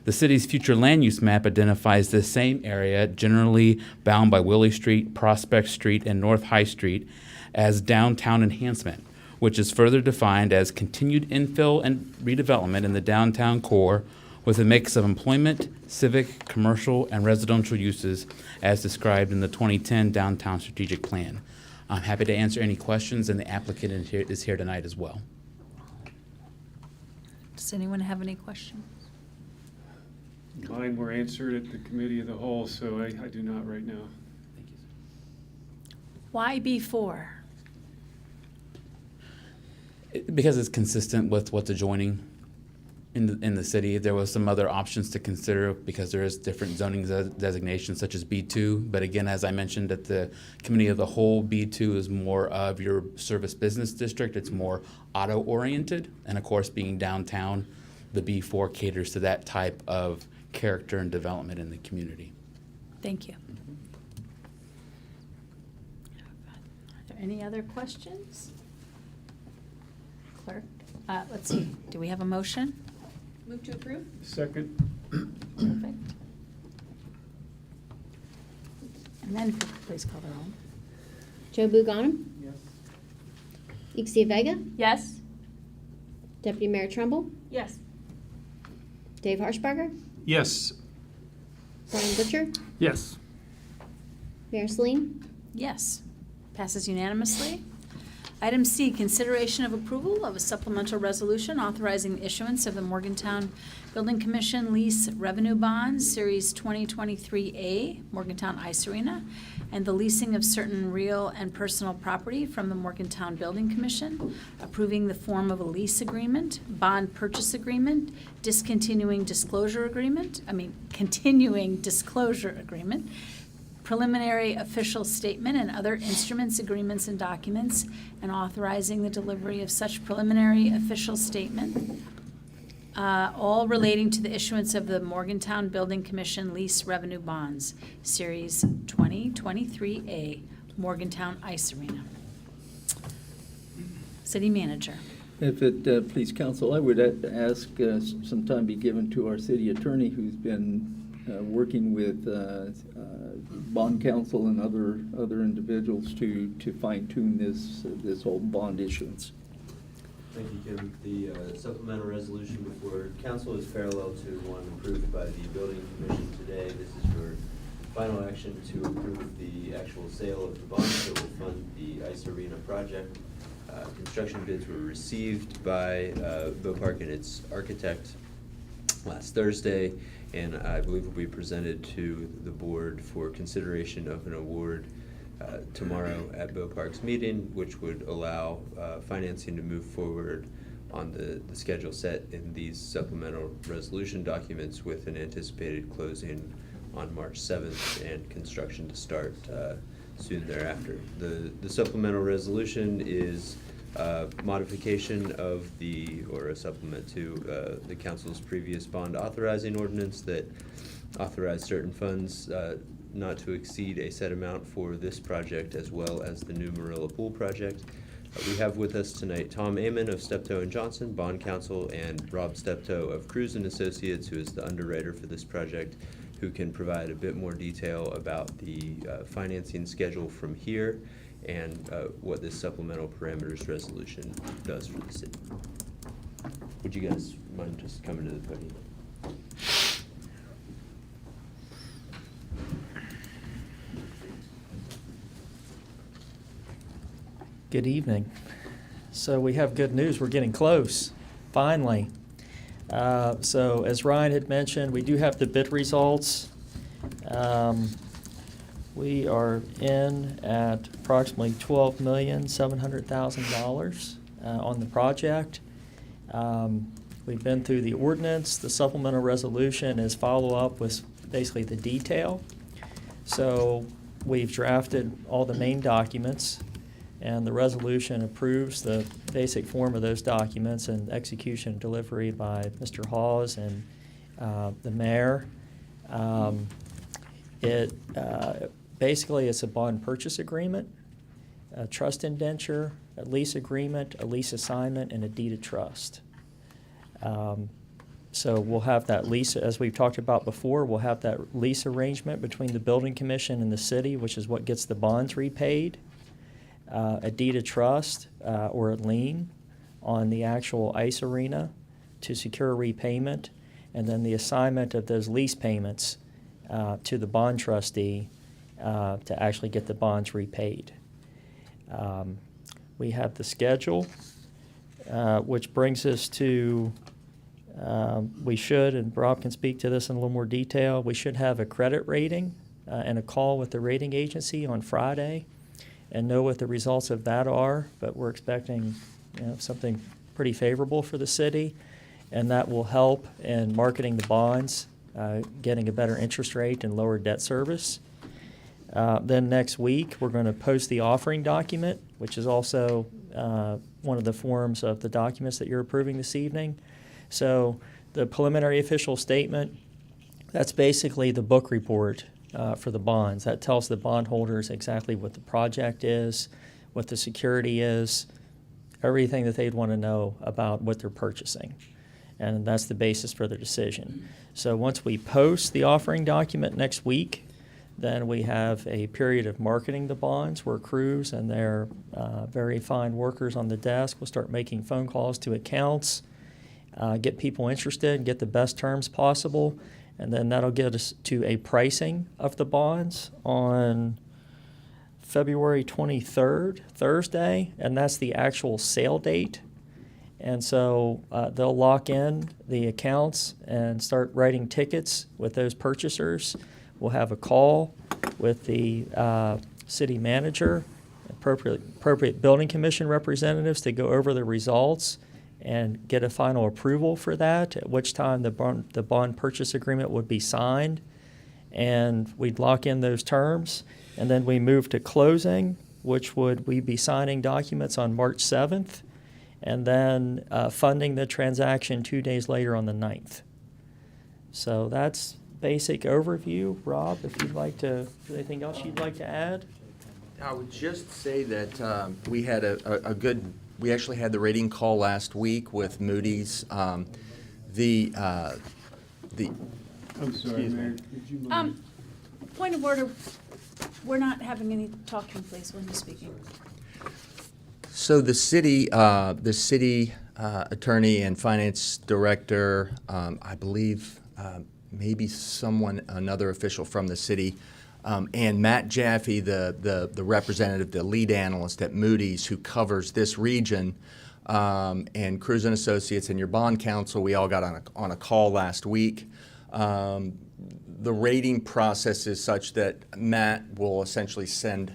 The city's future land use map identifies this same area, generally bound by Willie Street, Prospect Street, and North High Street, as downtown enhancement, which is further defined as continued infill and redevelopment in the downtown core with a mix of employment, civic, commercial, and residential uses as described in the 2010 Downtown Strategic Plan. I'm happy to answer any questions, and the applicant is here tonight as well.
Does anyone have any questions?
Mine were answered at the committee of the whole, so I do not right now.
Thank you.
Why B4?
Because it's consistent with what's adjoining in the city. There was some other options to consider because there is different zoning designations such as B2. But again, as I mentioned at the committee of the whole, B2 is more of your service business district. It's more auto oriented. And of course, being downtown, the B4 caters to that type of character and development in the community.
Thank you. Are there any other questions? Clerk, let's see, do we have a motion?
Move to approve?
Second.
Perfect. And then, please call the roll.
Joe Buganum?
Yes.
Ixia Vega?
Yes?
Deputy Mayor Trumbull?
Yes.
Dave Harshbarger?
Yes.
Brian Butcher?
Yes.
Mayor Celine?
Yes. Passes unanimously. Item C, consideration of approval of a supplemental resolution authorizing the issuance of the Morgantown Building Commission Lease Revenue Bonds, Series 2023A, Morgantown Ice Arena, and the leasing of certain real and personal property from the Morgantown Building Commission, approving the form of a lease agreement, bond purchase agreement, continuing disclosure agreement, preliminary official statement and other instruments, agreements, and documents, and authorizing the delivery of such preliminary official statement, all relating to the issuance of the Morgantown Building Commission Lease Revenue Bonds, Series 2023A, Morgantown Ice Arena. City Manager.
If it please council, I would ask some time be given to our city attorney who's been working with bond counsel and other individuals to fine tune this whole bond issuance.
Thank you, Kim. The supplemental resolution before council is parallel to one approved by the building commission today. This is your final action to approve the actual sale of the bonds that will fund the ice arena project. Construction bids were received by Beaupark and its architect last Thursday, and I believe will be presented to the board for consideration of an award tomorrow at Beaupark's meeting, which would allow financing to move forward on the schedule set in these supplemental resolution documents with an anticipated closing on March 7th and construction to start soon thereafter. The supplemental resolution is modification of or a supplement to the council's previous bond authorizing ordinance that authorized certain funds not to exceed a set amount for this project as well as the new Marilla Pool project. We have with us tonight Tom Amon of Steptoe & Johnson, bond counsel, and Rob Steptoe of Cruz & Associates, who is the underwriter for this project, who can provide a bit more detail about the financing schedule from here and what this supplemental parameters resolution does for the city. Would you guys mind just coming to the podium?
Good evening. So we have good news. We're getting close, finally. So as Ryan had mentioned, we do have the bid results. We are in at approximately $12,700,000 on the project. We've been through the ordinance. The supplemental resolution is follow-up with basically the detail. So we've drafted all the main documents, and the resolution approves the basic form of those documents and execution and delivery by Mr. Hawes and the mayor. Basically, it's a bond purchase agreement, a trust indenture, a lease agreement, a lease assignment, and a deed of trust. So we'll have that lease, as we've talked about before, we'll have that lease arrangement between the building commission and the city, which is what gets the bonds repaid, a deed of trust or a lien on the actual ice arena to secure repayment, and then the assignment of those lease payments to the bond trustee to actually get the bonds repaid. We have the schedule, which brings us to, we should, and Rob can speak to this in a little more detail, we should have a credit rating and a call with the rating agency on Friday and know what the results of that are, but we're expecting something pretty favorable for the city, and that will help in marketing the bonds, getting a better interest rate and lower debt service. Then next week, we're going to post the offering document, which is also one of the forms of the documents that you're approving this evening. So the preliminary official statement, that's basically the book report for the bonds. That tells the bondholders exactly what the project is, what the security is, everything that they'd want to know about what they're purchasing. And that's the basis for their decision. So once we post the offering document next week, then we have a period of marketing the bonds where crews and their very fine workers on the desk will start making phone calls to accounts, get people interested, get the best terms possible, and then that'll get us to a pricing of the bonds on February 23rd, Thursday, and that's the actual sale date. And so they'll lock in the accounts and start writing tickets with those purchasers. We'll have a call with the city manager, appropriate building commission representatives to go over the results and get a final approval for that, at which time the bond purchase agreement would be signed, and we'd lock in those terms. And then we move to closing, which we'd be signing documents on March 7th, and then funding the transaction 2 days later on the 9th. So that's basic overview. Rob, if you'd like to, is there anything else you'd like to add?
I would just say that we had we actually had the rating call last week with Moody's.
I'm sorry, Mayor, could you mind?
Point of order, we're not having any talking, please, when you're speaking.
So the city attorney and finance director, I believe maybe another official from the city, and Matt Jaffe, the representative, the lead analyst at Moody's who covers this region, and Cruz and Associates and your bond counsel, we all got on a call last week. The rating process is such that Matt will essentially send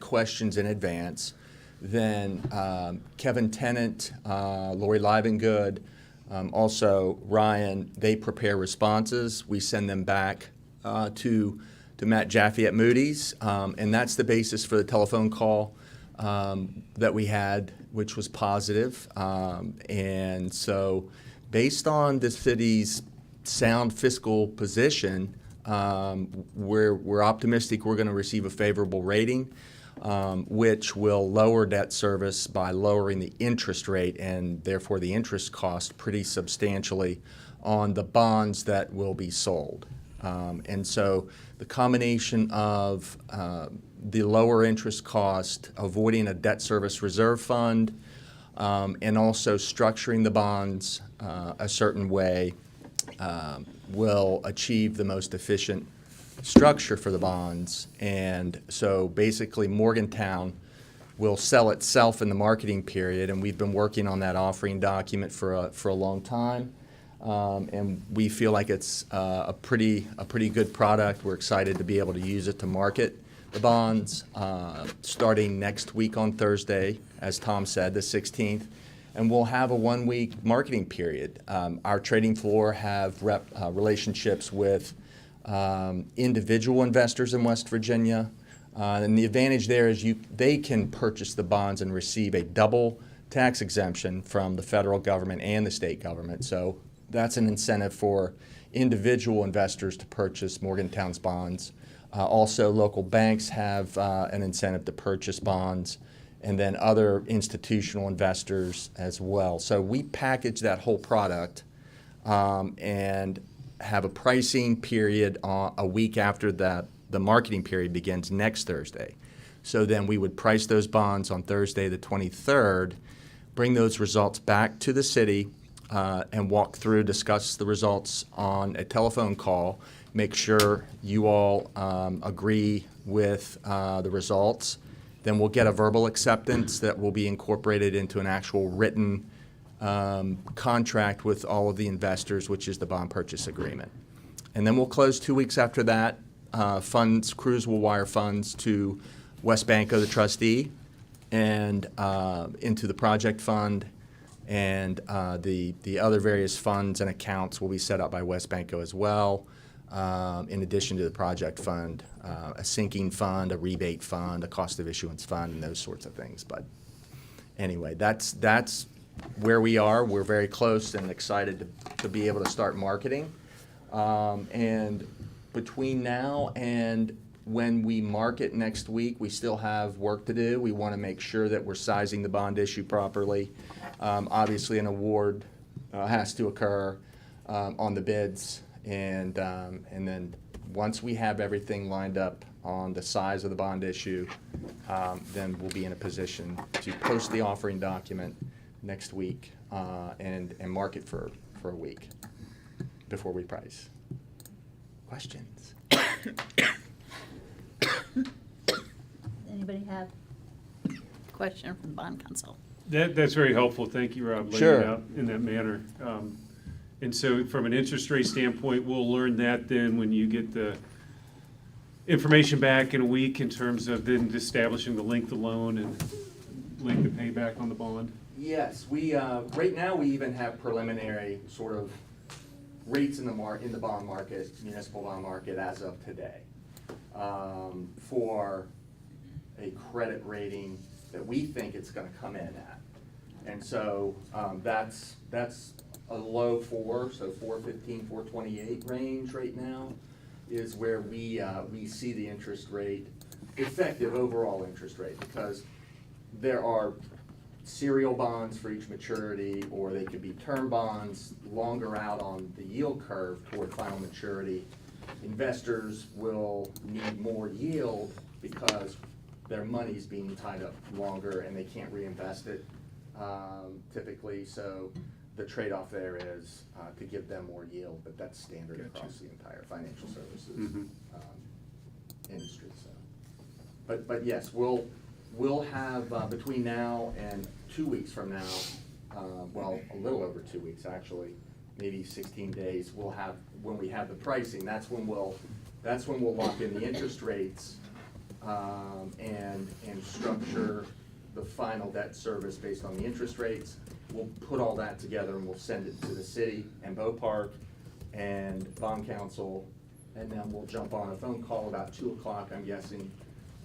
questions in advance. Then Kevin Tennant, Lori Livengood, also Ryan, they prepare responses. We send them back to Matt Jaffe at Moody's, and that's the basis for the telephone call that we had, which was positive. And so based on the city's sound fiscal position, we're optimistic we're going to receive a favorable rating, which will lower debt service by lowering the interest rate and therefore the interest cost pretty substantially on the bonds that will be sold. And so the combination of the lower interest cost, avoiding a debt service reserve fund, and also structuring the bonds a certain way will achieve the most efficient structure for the bonds. And so basically Morgantown will sell itself in the marketing period, and we've been working on that offering document for a long time. And we feel like it's a pretty good product. We're excited to be able to use it to market the bonds starting next week on Thursday, as Tom said, the 16th. And we'll have a 1-week marketing period. Our trading floor have relationships with individual investors in West Virginia. And the advantage there is they can purchase the bonds and receive a double tax exemption from the federal government and the state government. So that's an incentive for individual investors to purchase Morgantown's bonds. Also, local banks have an incentive to purchase bonds, and then other institutional investors as well. So we package that whole product and have a pricing period a week after that. The marketing period begins next Thursday. So then we would price those bonds on Thursday the 23rd, bring those results back to the city, and walk through, discuss the results on a telephone call, make sure you all agree with the results. Then we'll get a verbal acceptance that will be incorporated into an actual written contract with all of the investors, which is the bond purchase agreement. And then we'll close 2 weeks after that. Crews will wire funds to West Banco, the trustee, and into the project fund, and the other various funds and accounts will be set up by West Banco as well, in addition to the project fund, a sinking fund, a rebate fund, a cost of issuance fund, and those sorts of things. But anyway, that's where we are. We're very close and excited to be able to start marketing. And between now and when we market next week, we still have work to do. We want to make sure that we're sizing the bond issue properly. Obviously, an award has to occur on the bids, and then once we have everything lined up on the size of the bond issue, then we'll be in a position to post the offering document next week and market for a week before we price. Questions?
Anybody have a question from bond counsel?
That's very helpful. Thank you, Rob, laying
Sure.
it out in that manner. And so from an interest rate standpoint, we'll learn that then when you get the information back in a week in terms of then establishing the length of loan and length of payback on the bond.
Yes, we right now we even have preliminary sort of rates in the bond market, municipal bond market as of today, for a credit rating that we think it's going to come in at, and so that's a low 4, so 415, 428 range right now is where we see the interest rate, effective overall interest rate, because there are serial bonds for each maturity, or they could be term bonds longer out on the yield curve toward final maturity. Investors will need more yield because their money's being tied up longer and they can't reinvest it typically. So the trade-off there is to give them more yield, but that's standard across the entire financial services industry. So, but yes, we'll have between now and 2 weeks from now, well, a little over 2 weeks actually, maybe 16 days. We'll have, when we have the pricing, that's when we'll lock in the interest rates and structure the final debt service based on the interest rates. We'll put all that together and we'll send it to the city and Beau Park and bond counsel, and then we'll jump on a phone call about 2 o'clock, I'm guessing,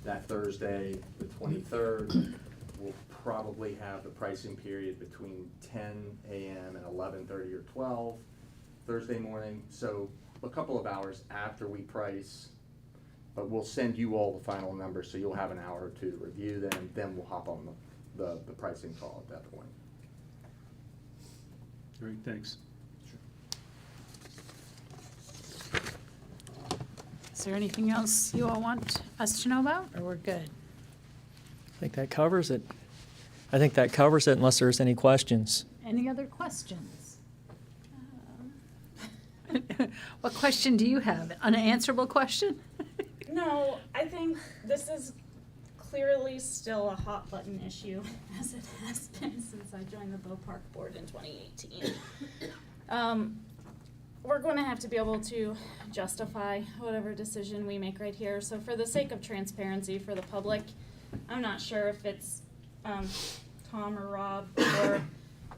that Thursday, the 23rd. We'll probably have the pricing period between 10 a.m. and 11:30 or 12 Thursday morning. So a couple of hours after we price, but we'll send you all the final numbers, so you'll have an hour or two to review them. Then we'll hop on the pricing call at that point.
Great, thanks.
Is there anything else you all want us to know about, or we're good?
I think that covers it. I think that covers it unless there's any questions.
Any other questions? What question do you have? An unanswerable question?
No, I think this is clearly still a hot button issue, as it has been since I joined the Beau Park Board in 2018. we're going to have to be able to justify whatever decision we make right here. So for the sake of transparency for the public, I'm not sure if it's Tom or Rob or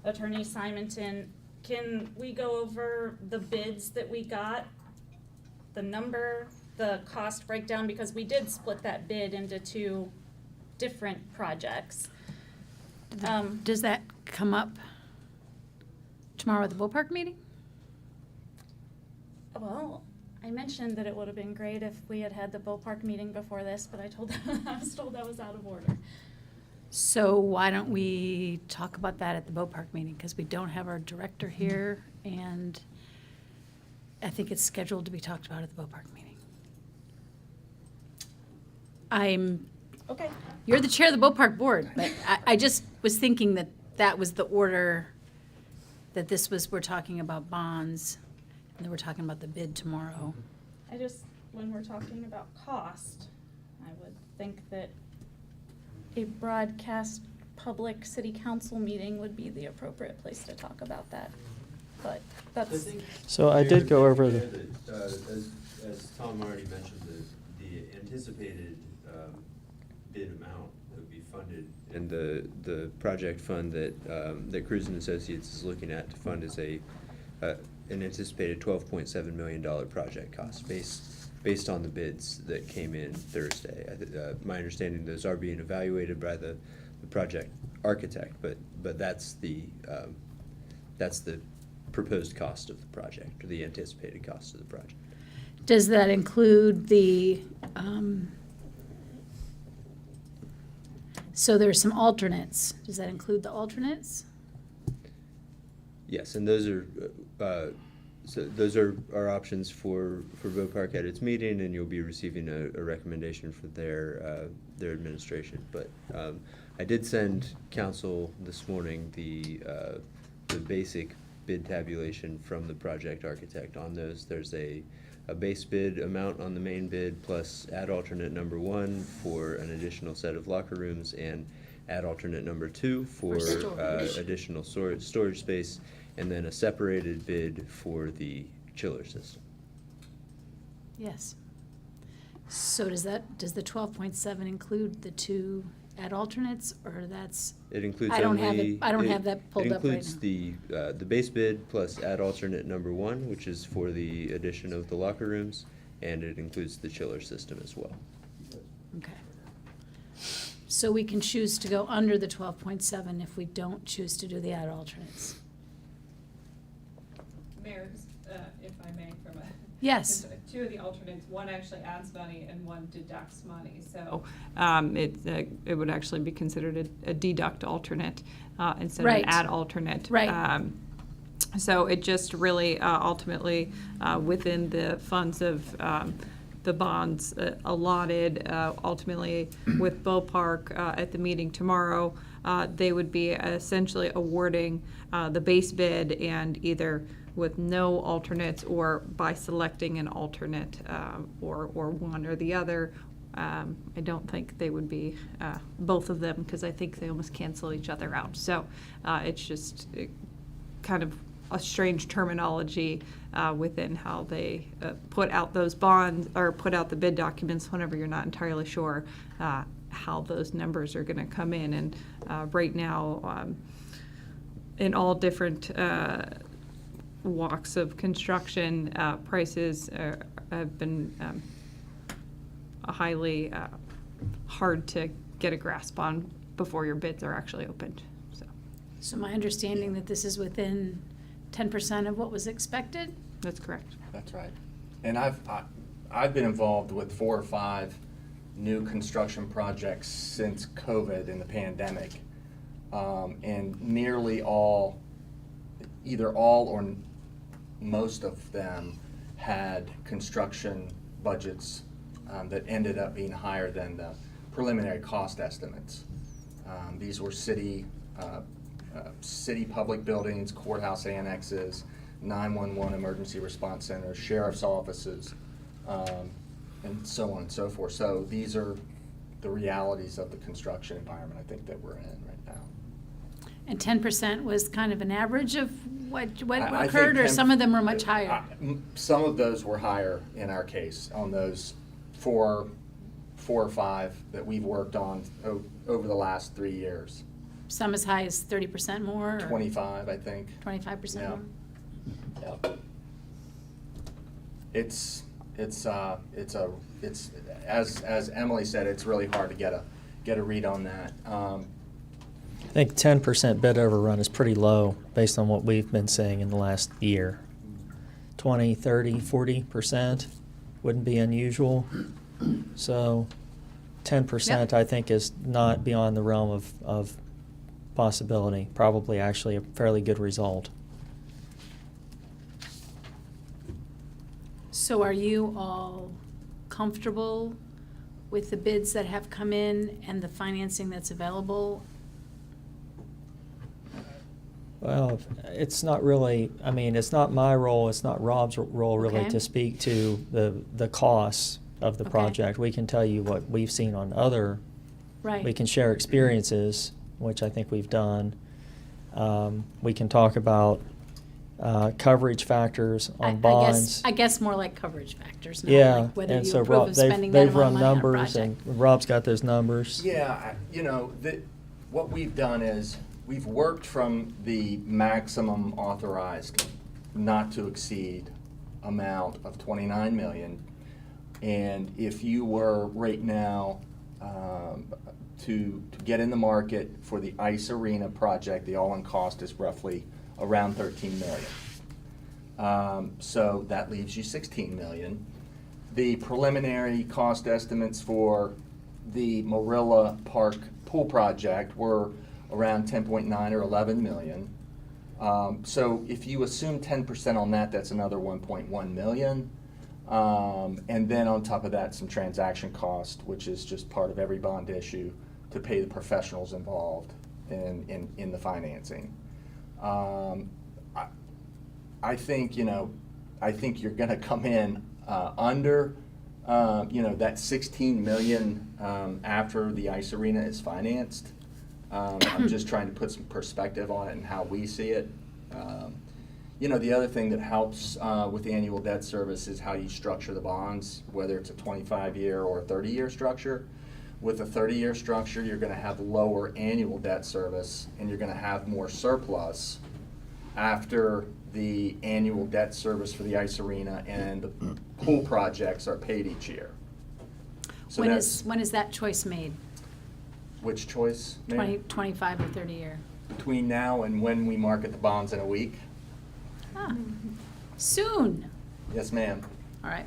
Attorney Simonton. Can we go over the bids that we got, the number, the cost breakdown? Because we did split that bid into 2 different projects.
Does that come up tomorrow at the ballpark meeting?
Well, I mentioned that it would have been great if we had had the ballpark meeting before this, but I was told that was out of order.
So why don't we talk about that at the Boat meeting? Because we don't have our director here, and I think it's scheduled to be talked about at the Boat meeting.
Okay.
You're the chair of the Boat board, but I just was thinking that was the order, that this was, we're talking about bonds, and then we're talking about the bid tomorrow.
When we're talking about cost, I would think that a broadcast public city council meeting would be the appropriate place to talk about that. But that's.
So I did go over the.
As Tom already mentioned, the anticipated bid amount that would be funded and the project fund that Cruz and Associates is looking at to fund is an anticipated $12.7 million project cost based on the bids that came in Thursday. My understanding, those are being evaluated by the project architect, but that's the proposed cost of the project, or the anticipated cost of the project.
Does that include the, so there's some alternates. Does that include the alternates?
Yes, and those are our options for Vote Park at its meeting, and you'll be receiving a recommendation for their administration. But I did send council this morning the basic bid tabulation from the project architect on those. There's a base bid amount on the main bid, plus add alternate number 1 for an additional set of locker rooms, and add alternate number 2 for additional storage space, and then a separated bid for the chiller system.
Yes. So does the 12.7 include the 2 add alternates, or that's?
It includes
I don't have that pulled up right now.
It includes the base bid plus add alternate number 1, which is for the addition of the locker rooms, and it includes the chiller system as well.
Okay. So we can choose to go under the 12.7 if we don't choose to do the add alternates.
Mayor, if I may, from a.
Yes.
2 of the alternates, one actually adds money and one deducts money. So it would actually be considered a deduct alternate instead of an add alternate.
Right.
So it just really ultimately within the funds of the bonds allotted, ultimately with Park at the meeting tomorrow, they would be essentially awarding the base bid, and either with no alternates or by selecting an alternate or one or the other. I don't think they would be both of them, because I think they almost cancel each other out. So it's just kind of a strange terminology within how they put out those bonds or put out the bid documents whenever you're not entirely sure how those numbers are going to come in. And right now, in all different walks of construction, prices have been highly hard to get a grasp on before your bids are actually opened.
So my understanding that this is within 10% of what was expected?
That's correct.
That's right. And I've been involved with 4 or 5 new construction projects since COVID and the pandemic, and nearly all, either all or most of them, had construction budgets that ended up being higher than the preliminary cost estimates. These were city public buildings, courthouse annexes, 911 emergency response centers, sheriff's offices, and so on and so forth. So these are the realities of the construction environment, I think, that we're in right now.
And 10% was kind of an average of what
I
occurred,
think
or some of them were much higher?
Some of those were higher in our case, on those four or five that we've worked on over the last 3 years.
Some as high as 30% more? Or
25, I think.
25%
Yeah.
more?
Yeah. It's as Emily said, it's really hard to get a read on that.
I think 10% bid overrun is pretty low based on what we've been seeing in the last year. 20, 30, 40% wouldn't be unusual. So 10% I think is not beyond the realm of possibility, probably actually a fairly good result.
So are you all comfortable with the bids that have come in and the financing that's available?
Well, it's not really, I mean, it's not my role, it's not Rob's role really
Okay.
to speak to the costs of the
Okay.
project. We can tell you what we've seen on other,
Right.
we can share experiences, which I think we've done. We can talk about coverage factors on bonds.
I guess more like coverage factors, not
Yeah,
like whether
and
you
so
approve
Rob,
of spending that
they've
amount of
run
money on a
numbers, and
project.
Rob's got those numbers.
Yeah, what we've done is we've worked from the maximum authorized not to exceed amount of 29 million. And if you were right now to get in the market for the ice arena project, the all-in cost is roughly around 13 million. So that leaves you 16 million. The preliminary cost estimates for the Marilla Park pool project were around 10.9 or 11 million. So if you assume 10% on that, that's another 1.1 million. And then on top of that, some transaction cost, which is just part of every bond issue to pay the professionals involved in the financing. I think you're going to come in under that 16 million after the ice arena is financed. I'm just trying to put some perspective on it and how we see it. The other thing that helps with the annual debt service is how you structure the bonds, whether it's a 25-year or a 30-year structure. With a 30-year structure, you're going to have lower annual debt service, and you're going to have more surplus after the annual debt service for the ice arena and the pool projects are paid each year. So
When is that choice made?
Which choice, ma'am?
25 or 30 year?
Between now and when we market the bonds in a week?
Soon.
Yes, ma'am.
All right.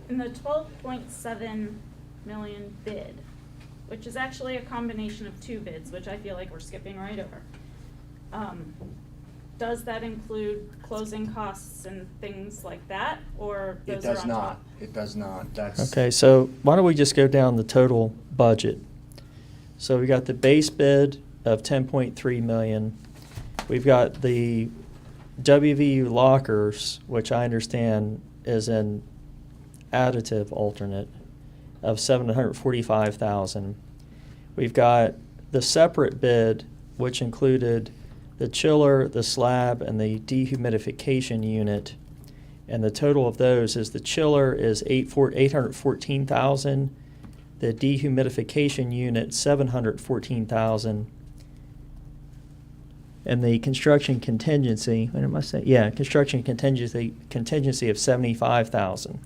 In the 12.7 million bid, which is actually a combination of two bids, which I feel like we're skipping right over. Does that include closing costs and things like that, or
It
those are
does
on
not.
top?
It does not. That's
Okay, so why don't we just go down the total budget? So we got the base bid of 10.3 million. We've got the WVU lockers, which I understand is an additive alternate, of 745,000. We've got the separate bid, which included the chiller, the slab, and the dehumidification unit. And the total of those is the chiller is 814,000, the dehumidification unit 714,000, and the construction contingency, what am I saying? Yeah, construction contingency of 75,000.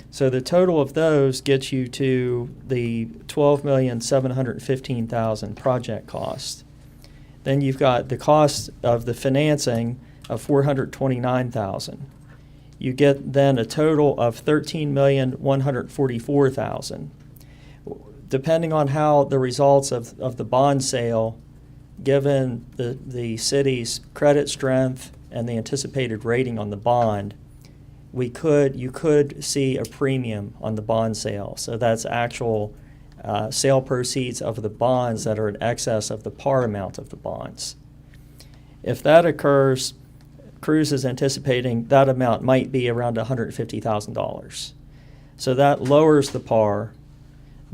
So the total of those gets you to the 12,715,000 project cost. Then you've got the cost of the financing of 429,000. You get then a total of 13,144,000. Depending on how the results of the bond sale, given the city's credit strength and the anticipated rating on the bond, you could see a premium on the bond sale. So that's actual sale proceeds of the bonds that are in excess of the par amount of the bonds. If that occurs, Cruz is anticipating that amount might be around $150,000. So that lowers the par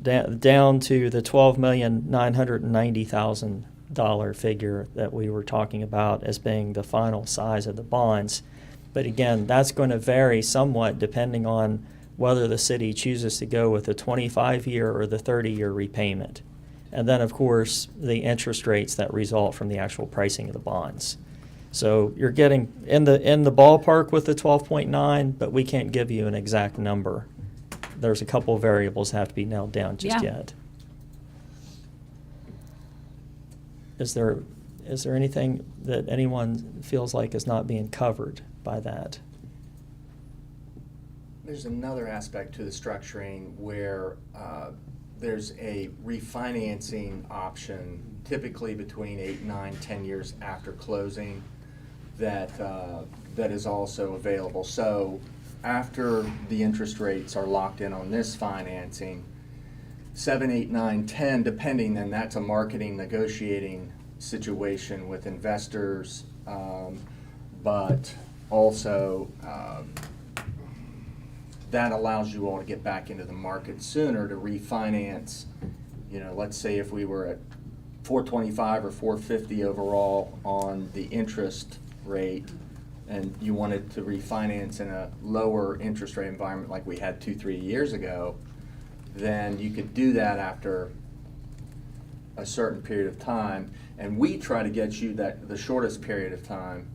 down to the $12,990,000 dollar figure that we were talking about as being the final size of the bonds. But again, that's going to vary somewhat depending on whether the city chooses to go with the 25-year or the 30-year repayment. And then, of course, the interest rates that result from the actual pricing of the bonds. So you're getting in the ballpark with the 12.9, but we can't give you an exact number. There's a couple of variables that have to be nailed down just yet. Is there anything that anyone feels like is not being covered by that?
There's another aspect to the structuring where there's a refinancing option, typically between 8, 9, 10 years after closing, that is also available. So after the interest rates are locked in on this financing, 7, 8, 9, 10, depending, then that's a marketing negotiating situation with investors, but also that allows you all to get back into the market sooner to refinance. You know, let's say if we were at 425 or 450 overall on the interest rate, and you wanted to refinance in a lower interest rate environment like we had 2-3 years ago, then you could do that after a certain period of time. And we try to get you the shortest period of time,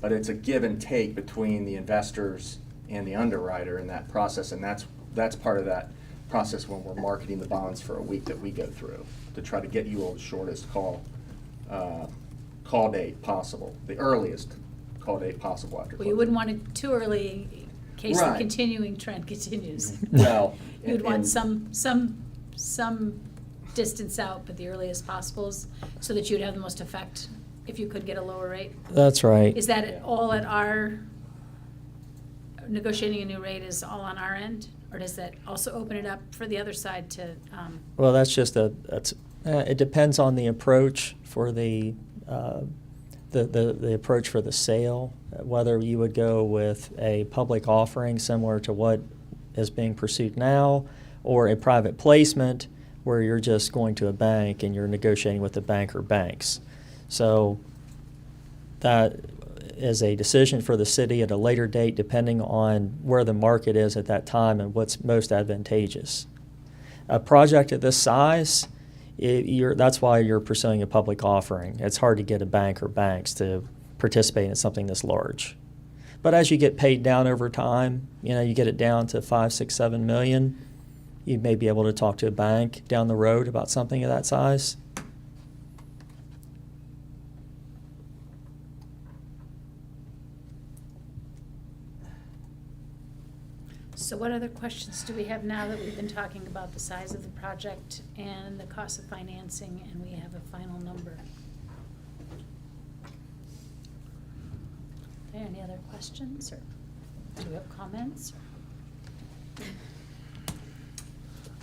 but it's a give and take between the investors and the underwriter in that process, and that's part of that process when we're marketing the bonds for a week that we go through to try to get you all the shortest call date possible, the earliest call date possible after
Well, you wouldn't want it too early in case the
Right.
continuing trend continues.
Well,
You'd want
and-
some distance out, but the earliest possible, so that you'd have the most effect if you could get a lower rate.
That's right.
Is that all at our, negotiating a new rate is all on our end? Or does that also open it up for the other side to,
Well, that's just it depends on the approach for the approach for the sale, whether you would go with a public offering similar to what is being pursued now, or a private placement where you're just going to a bank and you're negotiating with the bank or banks. So that is a decision for the city at a later date, depending on where the market is at that time and what's most advantageous. A project of this size, that's why you're pursuing a public offering. It's hard to get a bank or banks to participate in something this large. But as you get paid down over time, you get it down to 5, 6, 7 million, you may be able to talk to a bank down the road about something of that size.
so what other questions do we have now that we've been talking about the size of the project and the cost of financing, and we have a final number? Okay, any other questions, or do we have comments?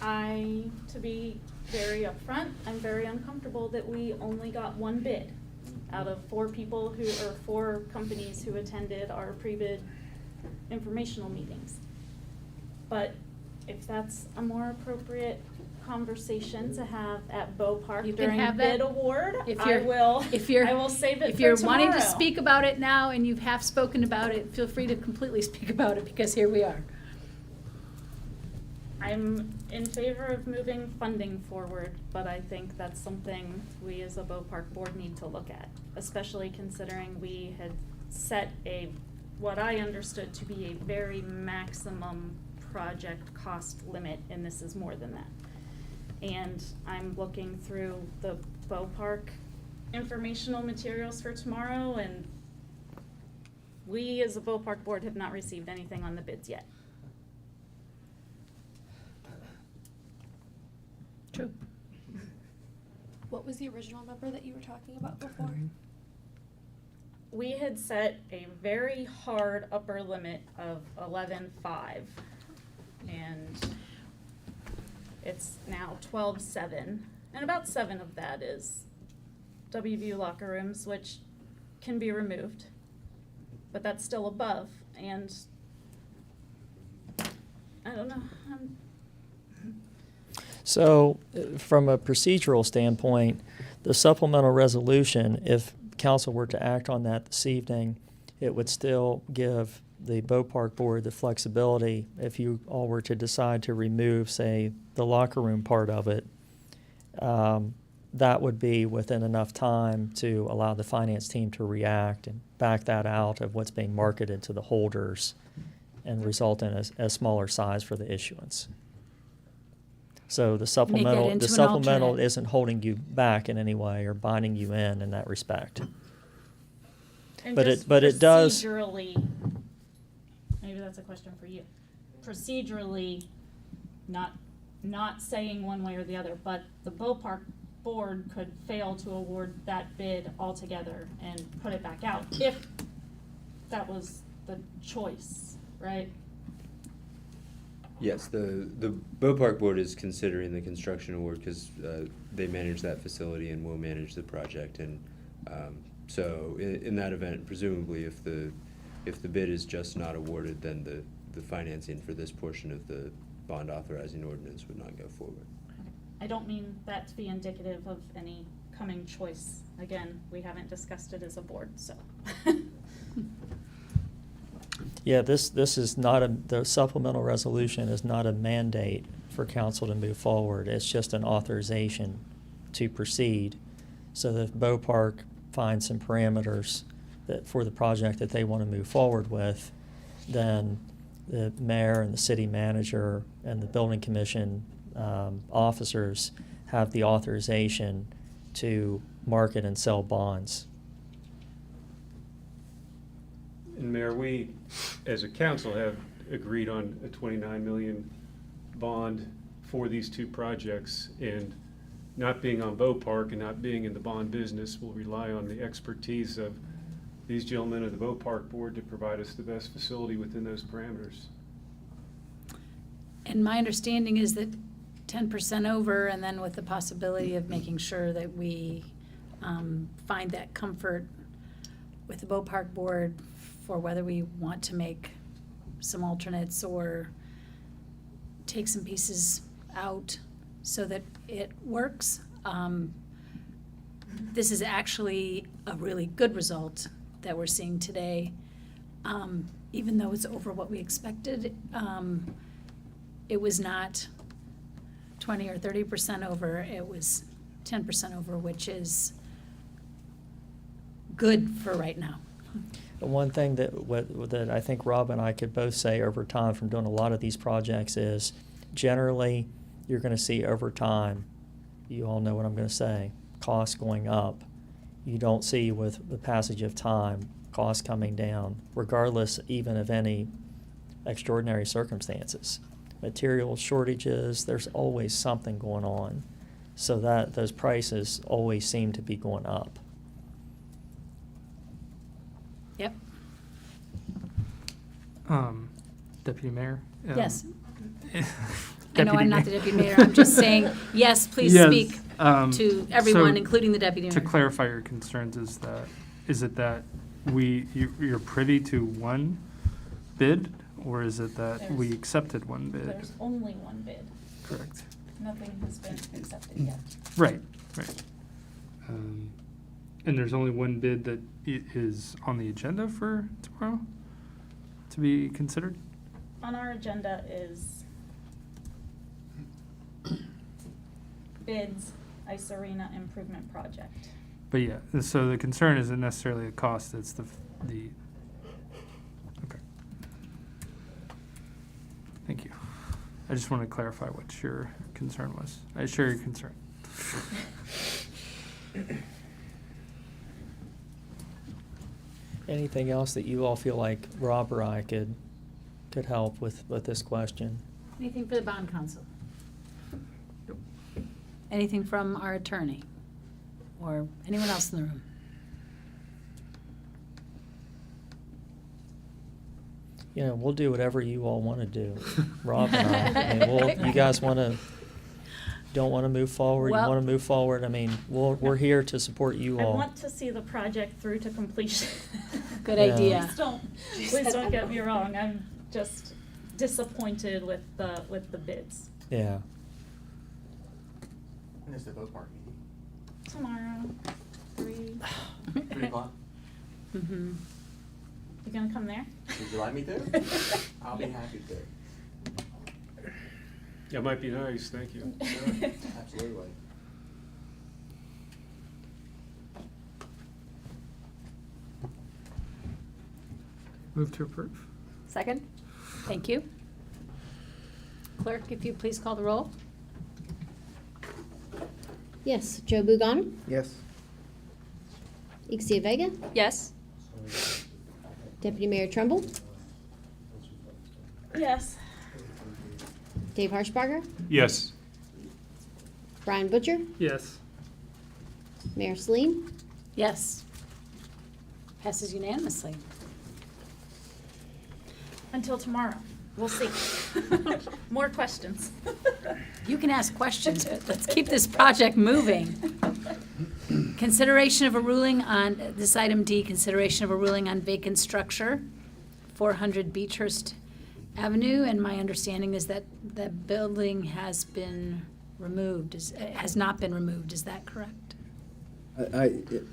To be very upfront, I'm very uncomfortable that we only got one bid out of 4 companies who attended our pre-bid informational meetings. But if that's a more appropriate conversation to have at Bow Park
You can
during
have that.
bid award,
If
I
you're-
will save it
If
for
you're wanting to
tomorrow.
speak about it now and you've half spoken about it, feel free to completely speak about it, because here we are.
I'm in favor of moving funding forward, but I think that's something we as a Bow Park board need to look at, especially considering we had set what I understood to be a very maximum project cost limit, and this is more than that. And I'm looking through the Bow Park informational materials for tomorrow, and we as a Bow Park board have not received anything on the bids yet.
True.
What was the original number that you were talking about before?
We had set a very hard upper limit of 11.5, and it's now 12.7, and about 7 of that is WVU locker rooms, which can be removed, but that's still above, and I don't know.
So, from a procedural standpoint, the supplemental resolution, if council were to act on that this evening, it would still give the Bow Park Board the flexibility, if you all were to decide to remove, say, the locker room part of it, that would be within enough time to allow the finance team to react and back that out of what's being marketed to the holders and result in a smaller size for the issuance. So the supplemental,
into
the
an
supplemental
alternate.
isn't holding you back in any way or binding you in that respect.
And
But
just
it does.
procedurally, maybe that's a question for you. Procedurally, not saying one way or the other, but the Bow Park Board could fail to award that bid altogether and put it back out if that was the choice, right?
Yes, the Bow Park Board is considering the construction award because they manage that facility and will manage the project. And so in that event, presumably if the bid is just not awarded, then the financing for this portion of the bond authorizing ordinance would not go forward.
I don't mean that to be indicative of any coming choice. Again, we haven't discussed it as a board, so.
Yeah, this is not the supplemental resolution is not a mandate for council to move forward. It's just an authorization to proceed. So that if Bow Park finds some parameters that for the project that they want to move forward with, then the mayor and the city manager and the building commission officers have the authorization to market and sell bonds.
And Mayor, we, as a council, have agreed on a 29 million bond for these two projects. And not being on Bow Park and not being in the bond business, we'll rely on the expertise of these gentlemen of the Bow Park Board to provide us the best facility within those parameters.
And my understanding is that 10% over, and then with the possibility of making sure that we find that comfort with the Bow Park Board for whether we want to make some alternates or take some pieces out so that it works. This is actually a really good result that we're seeing today. Even though it's over what we expected, it was not 20 or 30% over, it was 10% over, which is good for right now.
The one thing that I think Rob and I could both say over time from doing a lot of these projects is generally you're going to see over time, you all know what I'm going to say, costs going up. You don't see with the passage of time costs coming down, regardless even of any extraordinary circumstances. Material shortages, there's always something going on, so that those prices always seem to be going up.
Yep.
Deputy Mayor?
Yes. I know
Deputy
I'm not the
Mayor.
deputy mayor, I'm just saying, yes, please
Yes,
speak to everyone,
so
including the deputy
To
mayor.
clarify your concerns, is it that you're privy to one bid, or is it that we
There's-
accepted one bid?
There's only one bid.
Correct.
Nothing has been accepted yet.
Right. And there's only one bid that is on the agenda for tomorrow to be considered?
On our agenda is bids, Ice Arena Improvement Project.
But yeah, so the concern isn't necessarily a cost, it's the okay. Thank you. I just want to clarify what your concern was. I share your concern.
Anything else that you all feel like Rob or I could help with this question?
Anything for the bond council? Anything from our attorney or anyone else in the room?
You know, we'll do whatever you all want to do, Rob and I. I mean, you guys don't want to move forward, you
Well-
want to move forward, I mean, we're here to support you
I
all.
want to see the project through to completion.
Good
Yeah.
idea.
Please don't get me wrong, I'm just disappointed with the bids.
Yeah.
is the Bopark meeting?
Tomorrow, 3.
3 o'clock?
Mm-hmm.
You gonna come there?
Would you like me to? I'll be happy to.
That might be nice, thank you.
Sure, absolutely.
Move to approve.
Second? Thank you. Clerk, if you please call the roll.
Yes, Joe Bugon,
Yes.
Ixia Vega,
Yes?
Deputy Mayor Trumbull,
Yes.
Dave Harshbarger,
Yes.
Brian Butcher,
Yes.
Mayor Sleen.
Yes. Passes unanimously.
Until tomorrow. We'll see. More questions.
You can ask questions, but let's keep this project moving. Consideration of a ruling on, this item D, consideration of a ruling on vacant structure, 400 Beechhurst Avenue, and my understanding is that the building has been removed, has not been removed, is that correct?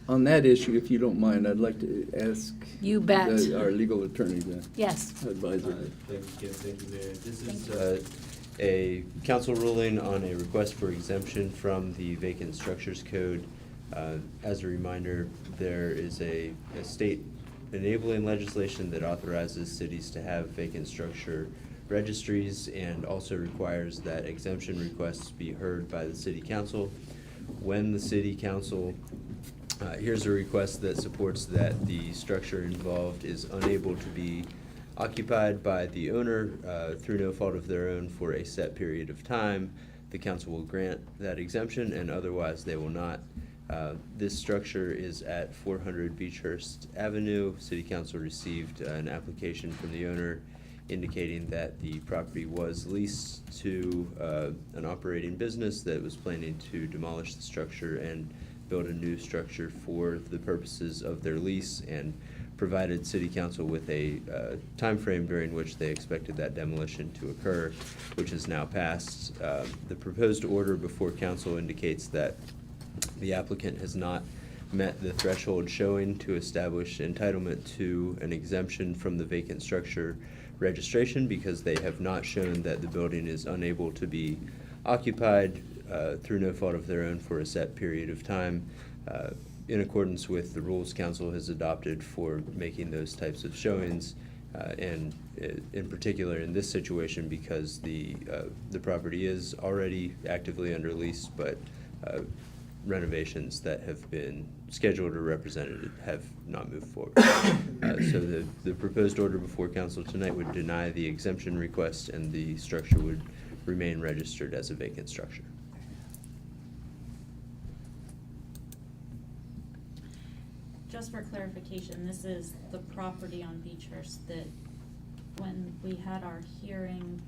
On that issue, if you don't mind, I'd like to ask.
You bet.
Our legal attorney to
Yes.
advise us.
Thank you, Kim. Thank you, Mayor. This is a council ruling on a request for exemption from the Vacant Structures Code. As a reminder, there is a state enabling legislation that authorizes cities to have vacant structure registries and also requires that exemption requests be heard by the city council. When the city council here's a request that supports that the structure involved is unable to be occupied by the owner through no fault of their own for a set period of time, the council will grant that exemption, and otherwise they will not. This structure is at 400 Beechhurst Avenue. City Council received an application from the owner indicating that the property was leased to an operating business that was planning to demolish the structure and build a new structure for the purposes of their lease, and provided City Council with a time frame during which they expected that demolition to occur, which has now passed. The proposed order before Council indicates that the applicant has not met the threshold showing to establish entitlement to an exemption from the vacant structure registration because they have not shown that the building is unable to be occupied through no fault of their own for a set period of time, in accordance with the rules Council has adopted for making those types of showings, and in particular in this situation because the property is already actively under lease, but renovations that have been scheduled or represented have not moved forward. So the proposed order before Council tonight would deny the exemption request, and the structure would remain registered as a vacant structure.
Just for clarification, this is the property on Beechhurst that when we had our hearing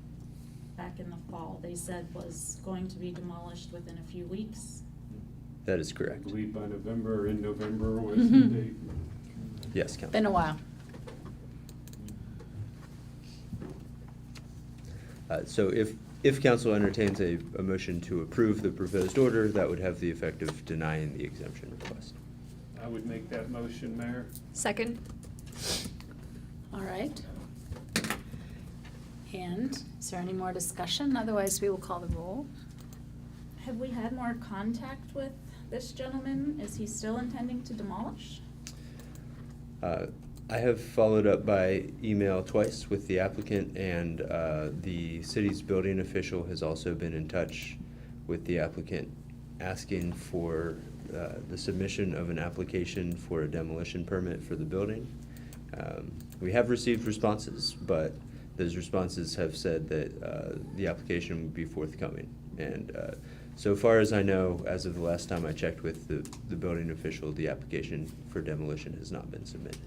back in the fall, they said was going to be demolished within a few weeks.
That is correct.
I believe by November or in November was the date.
Yes, Council.
Been a while.
So if Council entertains a motion to approve the proposed order, that would have the effect of denying the exemption request.
I would make that motion, Mayor.
Second?
All right. And is there any more discussion? Otherwise, we will call the roll.
Have we had more contact with this gentleman? Is he still intending to demolish?
I have followed up by email twice with the applicant, and the city's building official has also been in touch with the applicant asking for the submission of an application for a demolition permit for the building. We have received responses, but those responses have said that the application would be forthcoming. And so far as I know, as of the last time I checked with the building official, the application for demolition has not been submitted.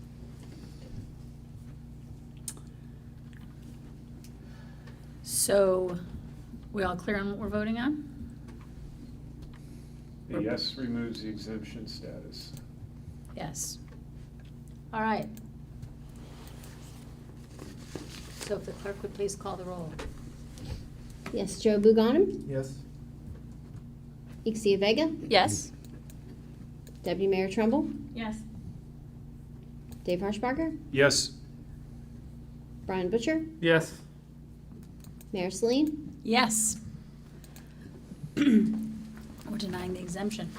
So, we all clear on what we're voting on?
The yes removes the exemption status.
Yes. All right. So if the clerk would please call the roll.
Yes, Joe Bugon,
Yes.
Ixia Vega,
Yes.
Deputy Mayor Trumbull,
Yes.
Dave Harshbarger,
Yes.
Brian Butcher,
Yes.
Mayor Celine.
Yes. We're denying the exemption.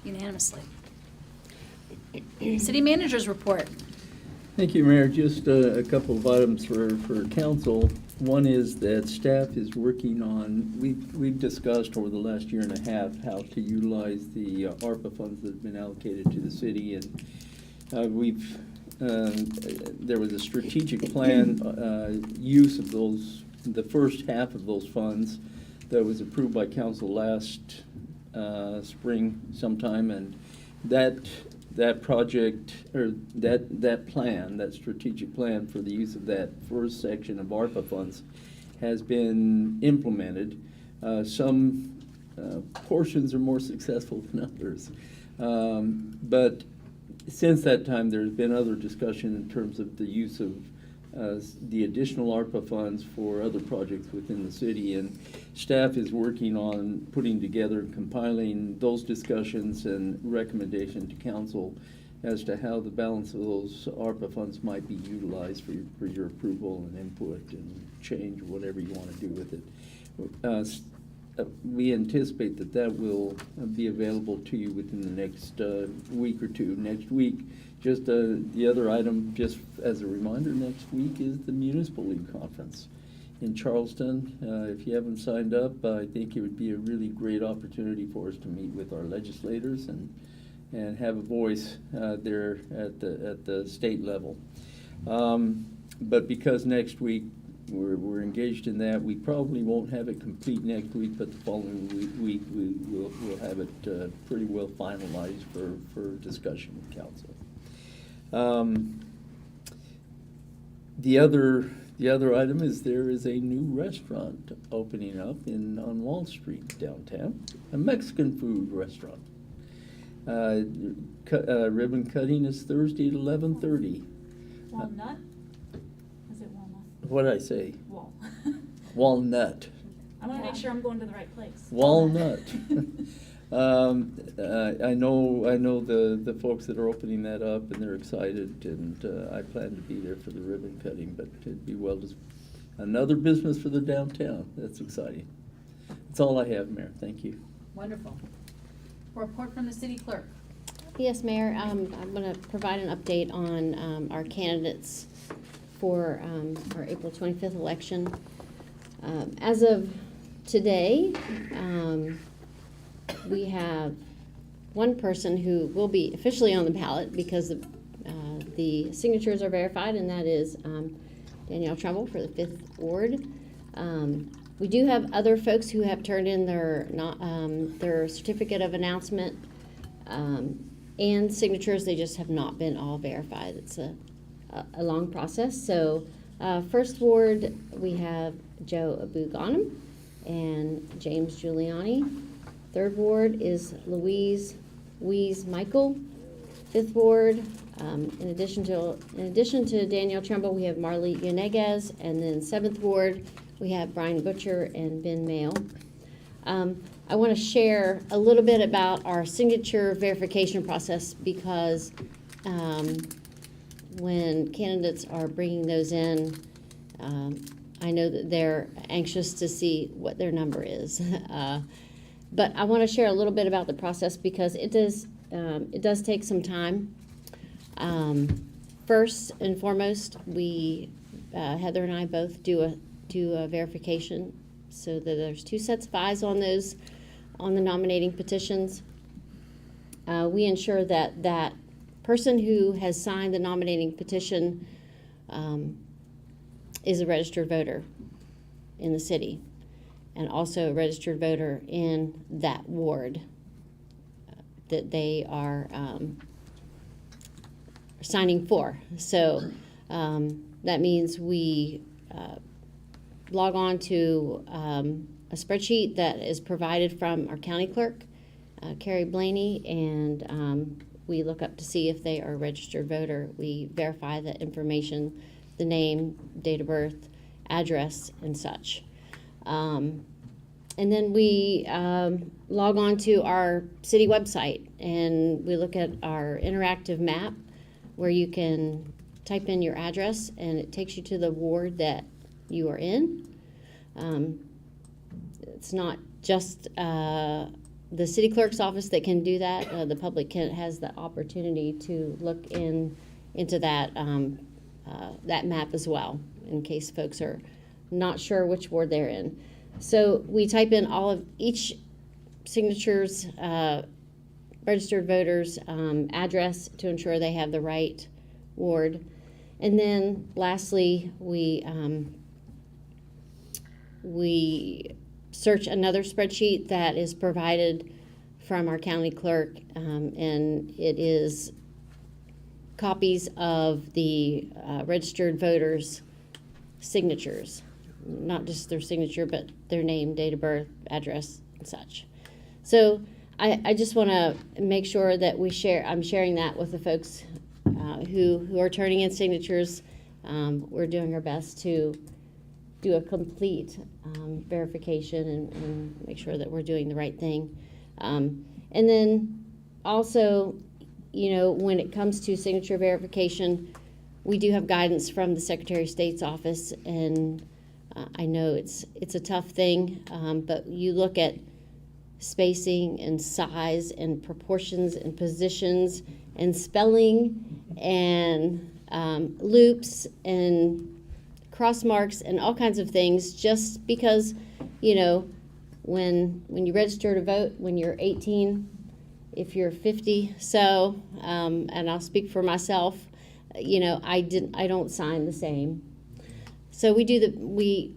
Unanimously. City managers report.
Thank you, Mayor. Just a couple of items for council. One is that staff is working on, we've discussed over the last year and a half how to utilize the ARPA funds that have been allocated to the city. And there was a strategic plan use of those, the first half of those funds that was approved by council last spring sometime. And that project, or that plan, that strategic plan for the use of that first section of ARPA funds has been implemented. Some portions are more successful than others. But since that time, there's been other discussion in terms of the use of the additional ARPA funds for other projects within the city, and staff is working on putting together and compiling those discussions and recommendation to council as to how the balance of those ARPA funds might be utilized for your approval and input and change, whatever you want to do with it. We anticipate that will be available to you within the next week or two. Next week, just the other item, just as a reminder, next week is the Municipal League Conference in Charleston. If you haven't signed up, I think it would be a really great opportunity for us to meet with our legislators and have a voice there at the state level. But because next week we're engaged in that, we probably won't have it complete next week, but the following week we'll have it pretty well finalized for discussion with council. The other item is there is a new restaurant opening up on Wall Street downtown, a Mexican food restaurant. Ribbon cutting is Thursday at 11:30.
Walnut? Is it walnut?
What did I say?
Wall.
Walnut.
I want to make sure I'm going to the right place.
Walnut. I know the folks that are opening that up, and they're excited, and I plan to be there for the ribbon cutting, but it'd be another business for the downtown. That's exciting. That's all I have, Mayor. Thank you.
Wonderful. Report from the city clerk.
Yes, Mayor, I'm going to provide an update on our candidates for our April 25th election. As of today, we have one person who will be officially on the ballot because the signatures are verified, and that is Danielle Trumbull for the 5th Ward. We do have other folks who have turned in their certificate of announcement and signatures. They just have not been all verified. It's a long process. So 1st Ward, we have Joe Abu-Ghanem and James Giuliani. 3rd Ward is Louise Michael. 5th Ward, in addition to Danielle Trumbull, we have Marley Yanegez, and then 7th Ward, we have Brian Butcher and Ben Mail. I want to share a little bit about our signature verification process because when candidates are bringing those in, I know that they're anxious to see what their number is. But I want to share a little bit about the process because it does take some time. First and foremost, Heather and I both do a verification so that there's 2 sets of eyes on the nominating petitions. We ensure that that person who has signed the nominating petition is a registered voter in the city and also a registered voter in that ward that they are signing for. So that means we log on to a spreadsheet that is provided from our county clerk, Carrie Blaney, and we look up to see if they are a registered voter. We verify the information, the name, date of birth, address, and such. And then we log on to our city website and we look at our interactive map where you can type in your address and it takes you to the ward that you are in. It's not just the city clerk's office that can do that. The public has the opportunity to look into that that map as well, in case folks are not sure which ward they're in. So we type in all of each signatures, registered voters' address to ensure they have the right ward. And then lastly, we search another spreadsheet that is provided from our county clerk, and it is copies of the registered voters' signatures, not just their signature, but their name, date of birth, address, and such. So I just want to make sure that I'm sharing that with the folks who are turning in signatures. We're doing our best to do a complete verification and make sure that we're doing the right thing. And then also, when it comes to signature verification, we do have guidance from the Secretary of State's office, and I know it's a tough thing, but you look at spacing and size and proportions and positions and spelling and loops and cross marks and all kinds of things, just because, when you register to vote when you're 18, if you're 50, so, and I'll speak for myself, I don't sign the same. So we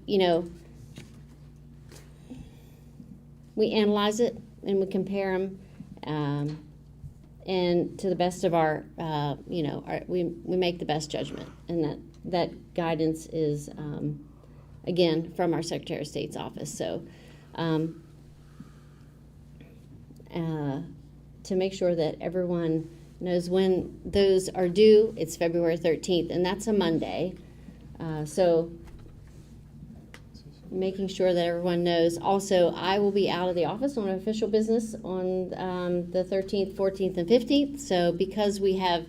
analyze it and we compare them, and to the best of our, we make the best judgment, and that guidance is, again, from our Secretary of State's office. So to make sure that everyone knows when those are due, it's February 13th, and that's a Monday. So making sure that everyone knows. Also, I will be out of the office on official business on the 13th, 14th, and 15th. So because we have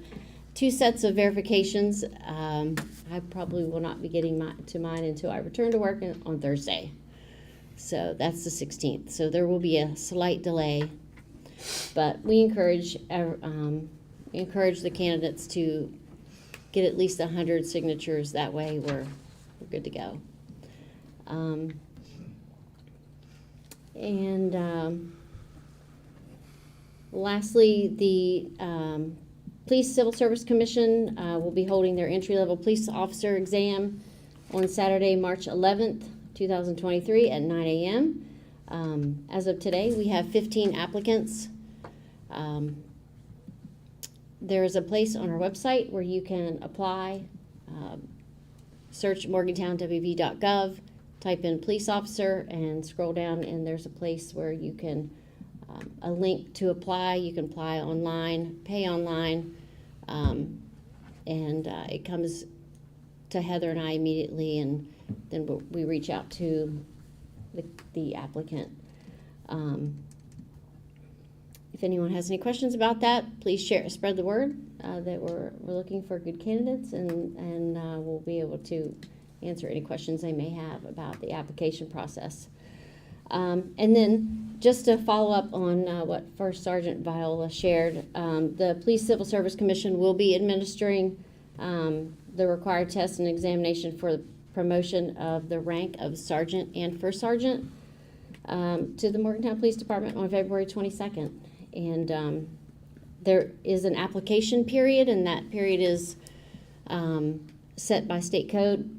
2 sets of verifications, I probably will not be getting to mine until I return to work on Thursday. So that's the 16th. So there will be a slight delay, but we encourage the candidates to get at least 100 signatures. That way we're good to go. Lastly, the Police Civil Service Commission will be holding their entry-level police officer exam on Saturday, March 11th, 2023 at 9 a.m. As of today, we have 15 applicants. There is a place on our website where you can apply. Search morgantownwv.gov, type in police officer, and scroll down, and there's a place where you can, a link to apply. You can apply online, pay online, and it comes to Heather and I immediately, and then we reach out to the applicant. If anyone has any questions about that, please spread the word that we're looking for good candidates, and we'll be able to answer any questions they may have about the application process. And then just to follow up on what First Sergeant Viola shared, the Police Civil Service Commission will be administering the required test and examination for the promotion of the rank of sergeant and first sergeant to the Morgantown Police Department on February 22nd. And there is an application period, and that period is set by state code.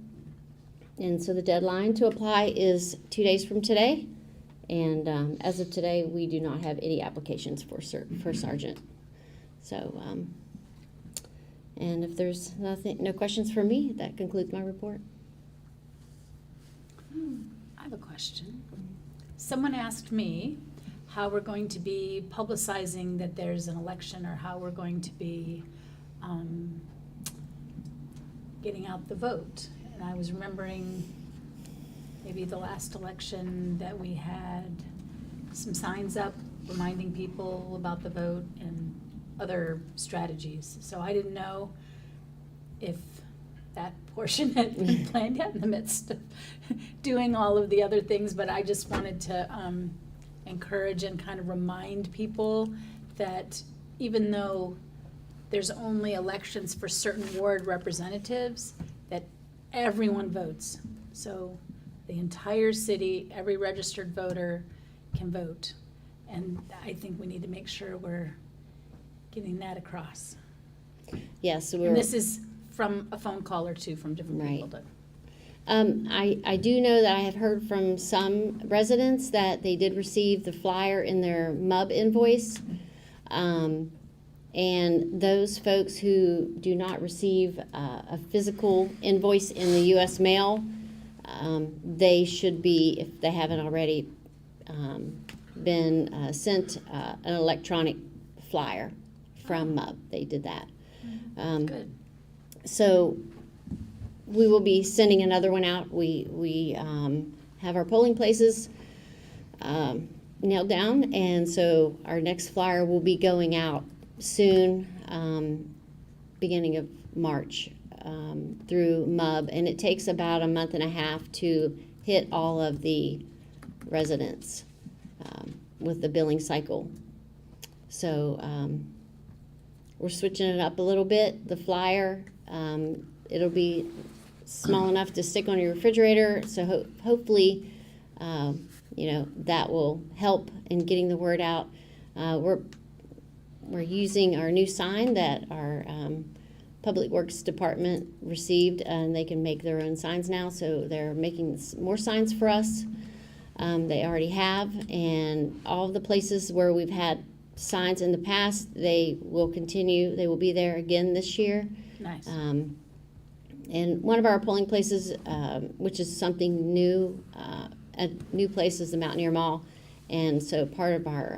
And so the deadline to apply is 2 days from today. And as of today, we do not have any applications for sergeant. So, and if there's no questions for me, that concludes my report.
I have a question. Someone asked me how we're going to be publicizing that there's an election, or how we're going to be getting out the vote. And I was remembering maybe the last election that we had some signs up reminding people about the vote and other strategies. So I didn't know if that portion had been planned yet in the midst of doing all of the other things, but I just wanted to encourage and kind of remind people that even though there's only elections for certain ward representatives, that everyone votes. So the entire city, every registered voter can vote. And I think we need to make sure we're getting that across.
Yes,
And this is from a phone call or two from different people.
I do know that I have heard from some residents that they did receive the flyer in their MUB invoice. And those folks who do not receive a physical invoice in the U.S. mail, they should be, if they haven't already, been sent an electronic flyer from MUB. They did that.
Good.
So we will be sending another one out. We have our polling places nailed down, and so our next flyer will be going out soon, beginning of March, through MUB, and it takes about a month and a half to hit all of the residents with the billing cycle. So we're switching it up a little bit. The flyer, it'll be small enough to stick on your refrigerator, so hopefully that will help in getting the word out. We're using our new sign that our Public Works Department received, and they can make their own signs now, so they're making more signs for us. They already have, and all of the places where we've had signs in the past, they will continue. They will be there again this year.
Nice.
And one of our polling places, which is something new, a new place, is the Mountaineer Mall. And so part of our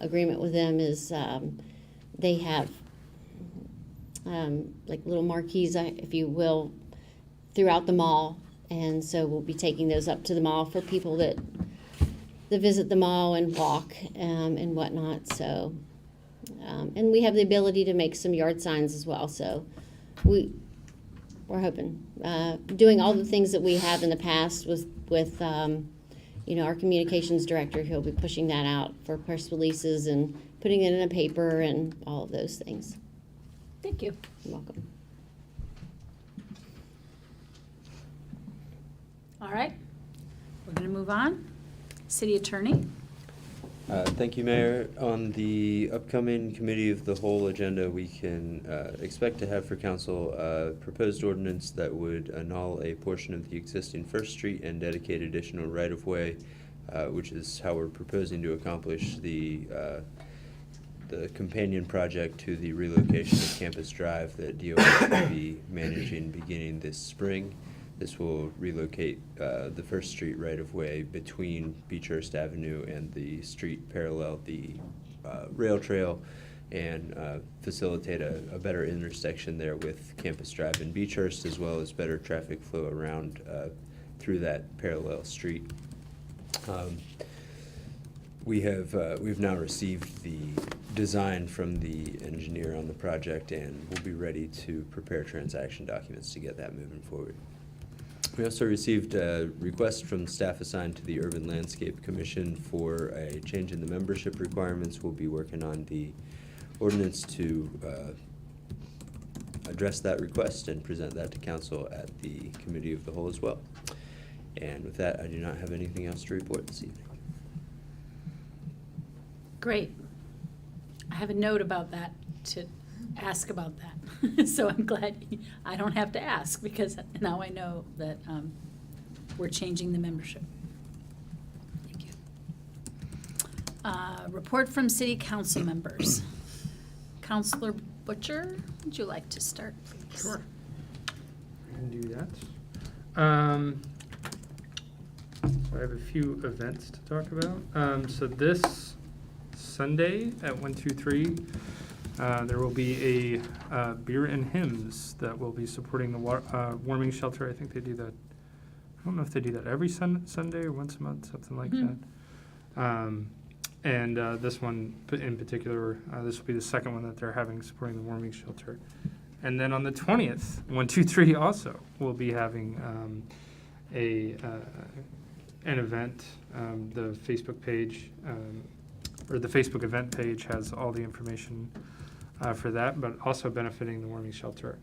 agreement with them is they have like little marquees, if you will, throughout the mall. And so we'll be taking those up to the mall for people that visit the mall and walk and whatnot. So, and we have the ability to make some yard signs as well. So we're hoping, doing all the things that we have in the past with our communications director. He'll be pushing that out for press releases and putting it in a paper and all of those things.
Thank you.
You're welcome.
All right, we're going to move on. City Attorney.
Thank you, Mayor. On the upcoming Committee of the Whole agenda, we can expect to have for Council a proposed ordinance that would annul a portion of the existing First Street and dedicate additional right-of-way, which is how we're proposing to accomplish the companion project to the relocation of Campus Drive that DOH will be managing beginning this spring. This will relocate the First Street right-of-way between Beechhurst Avenue and the street parallel the rail trail and facilitate a better intersection there with Campus Drive and Beechhurst, as well as better traffic flow around through that parallel street. We've now received the design from the engineer on the project, and we'll be ready to prepare transaction documents to get that moving forward. We also received a request from staff assigned to the Urban Landscape Commission for a change in the membership requirements. We'll be working on the ordinance to address that request and present that to council at the Committee of the Whole as well. And with that, I do not have anything else to report this evening.
Great. I have a note about that to ask about that. So I'm glad I don't have to ask, because now I know that we're changing the membership. Thank you. Report from city council members. Councilor Butcher, would you like to start, please?
Sure. I can do that. So I have a few events to talk about. So this Sunday at 123, there will be a beer and hymns that will be supporting the warming shelter. I think they do that don't know if they do that every Sunday or once a month, something like that. And this one in particular, this will be the second one that they're having supporting the warming shelter. And then on the 20th, 123 also will be having an event. The Facebook page, or the Facebook event page has all the information for that, but also benefiting the warming shelter.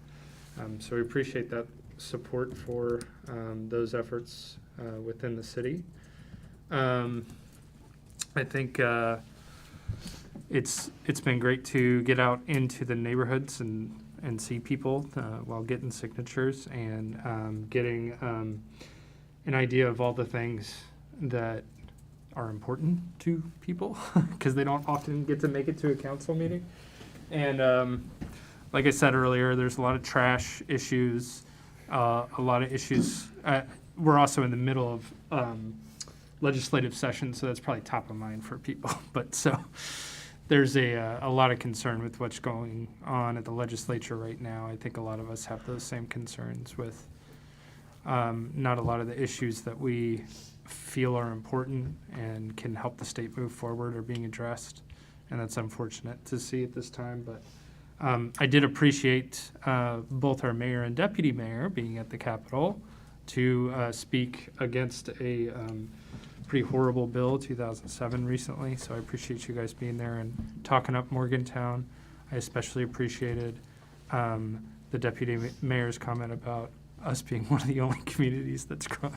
So we appreciate that support for those efforts within the city. I think it's been great to get out into the neighborhoods and see people while getting signatures and getting an idea of all the things that are important to people because they don't often get to make it to a council meeting. And like I said earlier, there's a lot of trash issues, a lot of issues. We're also in the middle of legislative session, so that's probably top of mind for people. But so there's a lot of concern with what's going on at the legislature right now. I think a lot of us have those same concerns with not a lot of the issues that we feel are important and can help the state move forward are being addressed. And that's unfortunate to see at this time. But I did appreciate both our mayor and deputy mayor being at the Capitol to speak against a pretty horrible bill, 2007 recently. So I appreciate you guys being there and talking up Morgantown. I especially appreciated the deputy mayor's comment about us being one of the only communities that's growing.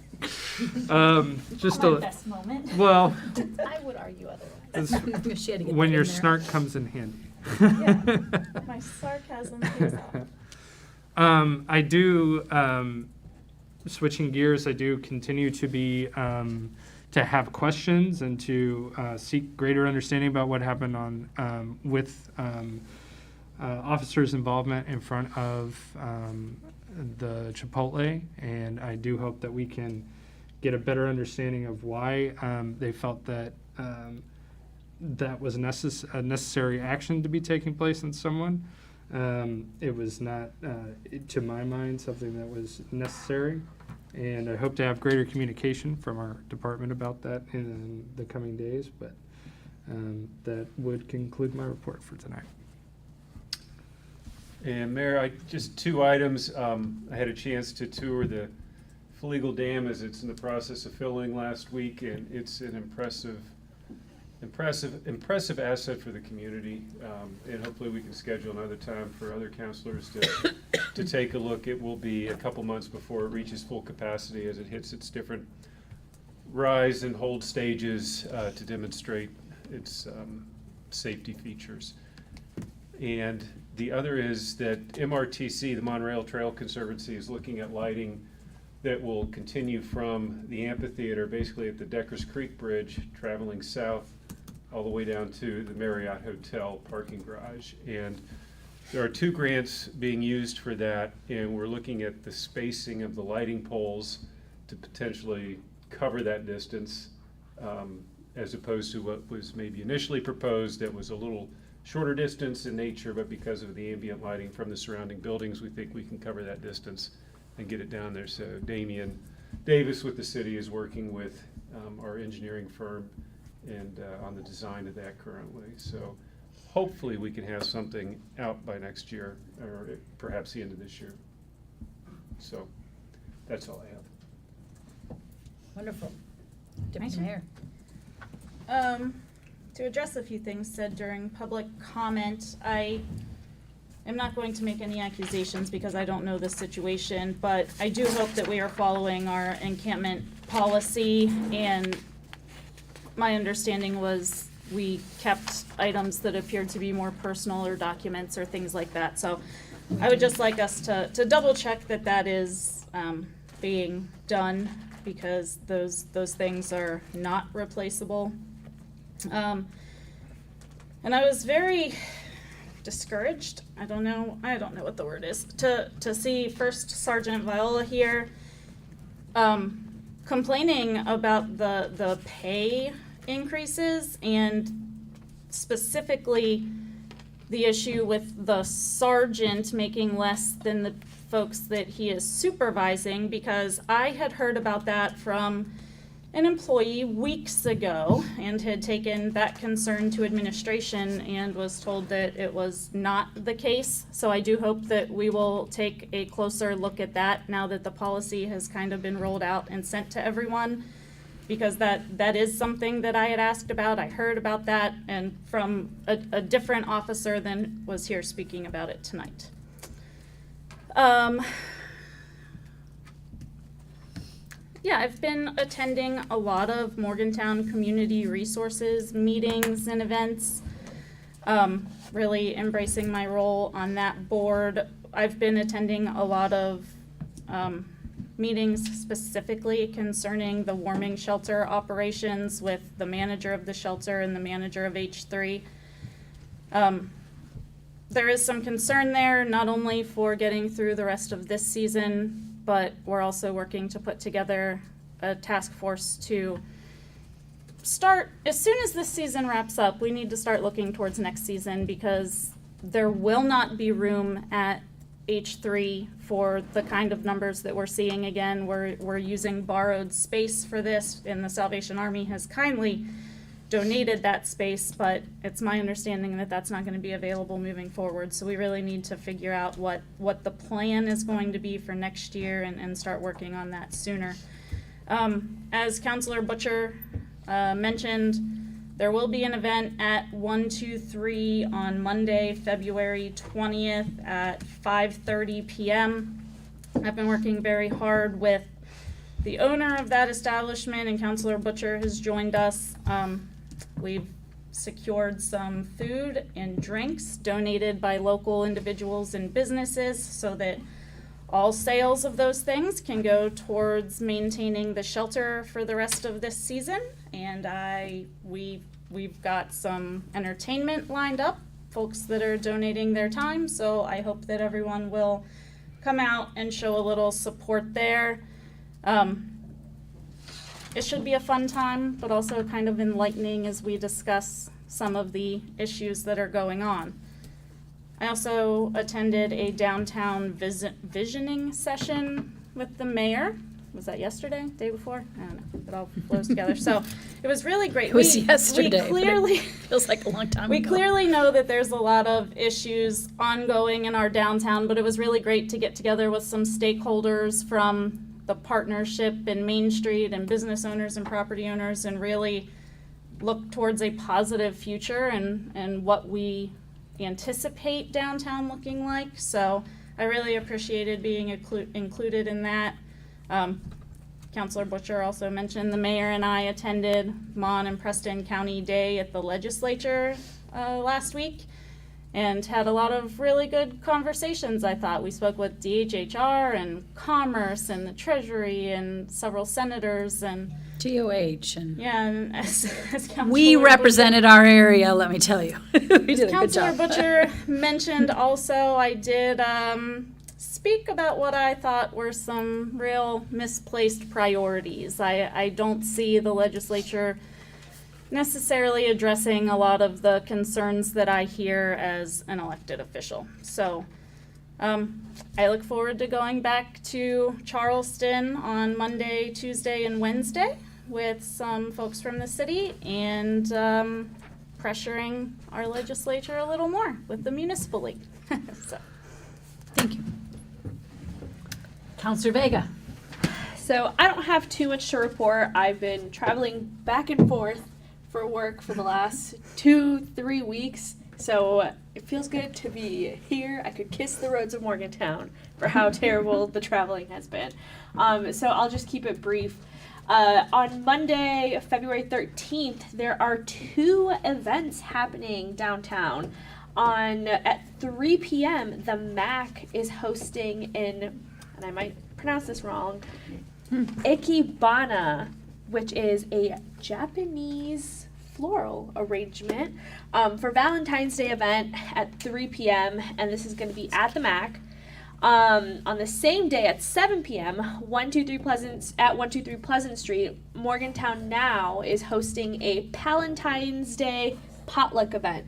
Just
My best moment.
Well,
I would argue otherwise. She had to get
when
that
your
in there.
snark comes in handy.
Yeah, my sarcasm pays off.
I do, switching gears, I do continue to be, to have questions and to seek greater understanding about what happened on, with officers' involvement in front of the Chipotle. And I do hope that we can get a better understanding of why they felt that that was a necessary action to be taking place in someone. It was not, to my mind, something that was necessary. And I hope to have greater communication from our department about that in the coming days. But that would conclude my report for tonight.
And Mayor, just two items. I had a chance to tour the Fleagle Dam as it's in the process of filling last week, and it's an impressive asset for the community. And hopefully we can schedule another time for other councilors to take a look. It will be a couple months before it reaches full capacity as it hits its different rise and hold stages to demonstrate its safety features. And the other is that MRTC, the Monorail Trail Conservancy, is looking at lighting that will continue from the amphitheater, basically at the Deckers Creek Bridge, traveling south all the way down to the Marriott Hotel parking garage. And there are 2 grants being used for that, and we're looking at the spacing of the lighting poles to potentially cover that distance, as opposed to what was maybe initially proposed that was a little shorter distance in nature, but because of the ambient lighting from the surrounding buildings, we think we can cover that distance and get it down there. So Damian Davis with the city is working with our engineering firm and on the design of that currently. So hopefully we can have something out by next year, or perhaps the end of this year. So that's all I have.
Wonderful. Deputy
My
Mayor.
To address a few things said during public comment, I am not going to make any accusations because I don't know the situation, but I do hope that we are following our encampment policy, and my understanding was we kept items that appeared to be more personal or documents or things like that. So I would just like us to double check that that is being done, because those things are not replaceable. And I was very discouraged. I don't know what the word is, to see First Sergeant Viola here complaining about the pay increases, and specifically the issue with the sergeant making less than the folks that he is supervising, because I had heard about that from an employee weeks ago and had taken that concern to administration and was told that it was not the case. So I do hope that we will take a closer look at that now that the policy has kind of been rolled out and sent to everyone, because that is something that I had asked about. I heard about that, and from a different officer than was here speaking about it tonight. Yeah, I've been attending a lot of Morgantown community resources meetings and events, really embracing my role on that board. I've been attending a lot of meetings specifically concerning the warming shelter operations with the manager of the shelter and the manager of H3. There is some concern there, not only for getting through the rest of this season, but we're also working to put together a task force to start, as soon as this season wraps up, we need to start looking towards next season, because there will not be room at H3 for the kind of numbers that we're seeing again. We're using borrowed space for this, and the Salvation Army has kindly donated that space, but it's my understanding that that's not going to be available moving forward. So we really need to figure out what the plan is going to be for next year and start working on that sooner. As Councilor Butcher mentioned, there will be an event at 123 on Monday, February 20th at 5:30 p.m. I've been working very hard with the owner of that establishment, and Councilor Butcher has joined us. We've secured some food and drinks donated by local individuals and businesses so that all sales of those things can go towards maintaining the shelter for the rest of this season. And we've got some entertainment lined up, folks that are donating their time, so I hope that everyone will come out and show a little support there. It should be a fun time, but also kind of enlightening as we discuss some of the issues that are going on. I also attended a downtown visioning session with the mayor. Was that yesterday, day before? I don't know. It all flows together. So it was really great.
It was yesterday.
We clearly
feels like a long time
we
ago.
clearly know that there's a lot of issues ongoing in our downtown, but it was really great to get together with some stakeholders from the partnership in Main Street and business owners and property owners, and really look towards a positive future and what we anticipate downtown looking like. So I really appreciated being included in that. Councilor Butcher also mentioned the mayor and I attended Mon and Preston County Day at the legislature last week and had a lot of really good conversations, I thought. We spoke with DHHR and Commerce and the Treasury and several senators and
TOH and
yeah, and as Councilor
we represented our area, let me tell you. We did a good
Councilor
job.
Butcher mentioned also, I did speak about what I thought were some real misplaced priorities. I don't see the legislature necessarily addressing a lot of the concerns that I hear as an elected official. So I look forward to going back to Charleston on Monday, Tuesday, and Wednesday with some folks from the city and pressuring our legislature a little more with the municipal league. So.
Thank you. Councilor Vega.
So I don't have too much to report. I've been traveling back and forth for work for the last 2-3 weeks. So it feels good to be here. I could kiss the roads of Morgantown for how terrible the traveling has been. So I'll just keep it brief. On Monday, February 13th, there are 2 events happening downtown. At 3 p.m., the MAC is hosting and I might pronounce this wrong, Ikebana, which is a Japanese floral arrangement for Valentine's Day event at 3 p.m. and this is going to be at the MAC. On the same day at 7 p.m., 123 Pleasant Street, Morgantown Now is hosting a Valentine's Day potluck event.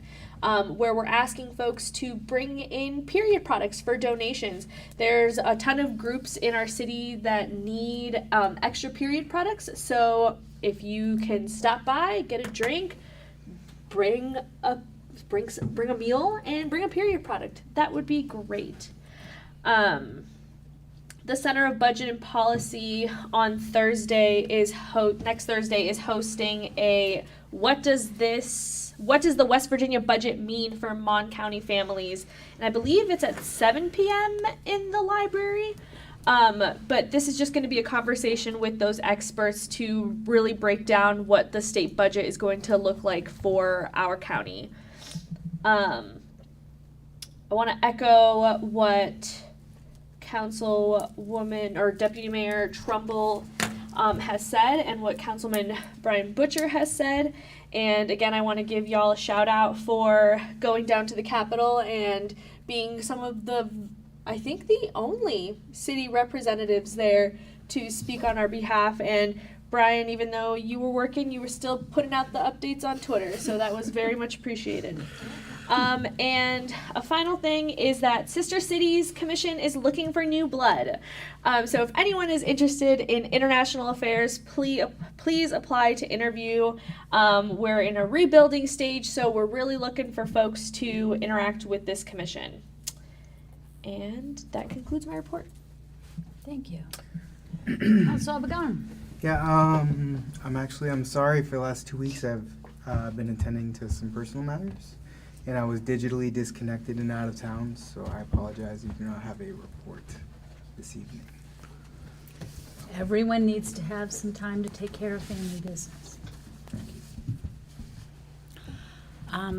where we're asking folks to bring in period products for donations. There's a ton of groups in our city that need extra period products, so if you can stop by, get a drink, bring a meal, and bring a period product, that would be great. The Center of Budget and Policy on next Thursday is hosting a what does the West Virginia budget mean for Mon County families? And I believe it's at 7 p.m. in the library. But this is just going to be a conversation with those experts to really break down what the state budget is going to look like for our county. I want to echo what Councilwoman or Deputy Mayor Trumbull has said and what Councilman Brian Butcher has said. And again, I want to give y'all a shout out for going down to the Capitol and being some of the, I think, the only city representatives there to speak on our behalf. And Brian, even though you were working, you were still putting out the updates on Twitter, so that was very much appreciated. And a final thing is that Sister Cities Commission is looking for new blood. So if anyone is interested in international affairs, please apply to interview. We're in a rebuilding stage, so we're really looking for folks to interact with this commission. And that concludes my report.
Thank you. Councilor Begun.
Yeah, I'm sorry for the last 2 weeks I've been attending to some personal matters, and I was digitally disconnected and out of town, so I apologize. You do not have a report this evening.
Everyone needs to have some time to take care of family business. I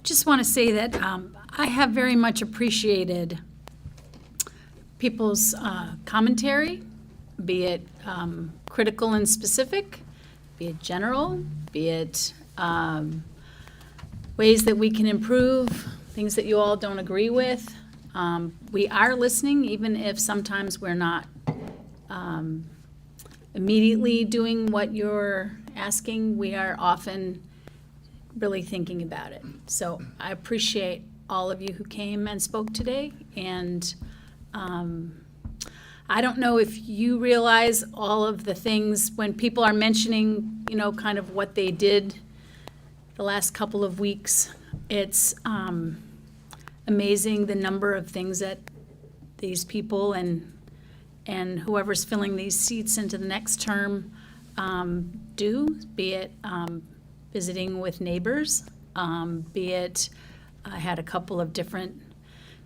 just want to say that I have very much appreciated people's commentary, be it critical and specific, be it general, be it ways that we can improve, things that you all don't agree with. We are listening, even if sometimes we're not immediately doing what you're asking. We are often really thinking about it. So I appreciate all of you who came and spoke today. And I don't know if you realize all of the things when people are mentioning, kind of what they did the last couple of weeks. It's amazing the number of things that these people and whoever's filling these seats into the next term do, be it visiting with neighbors, be it I had a couple of different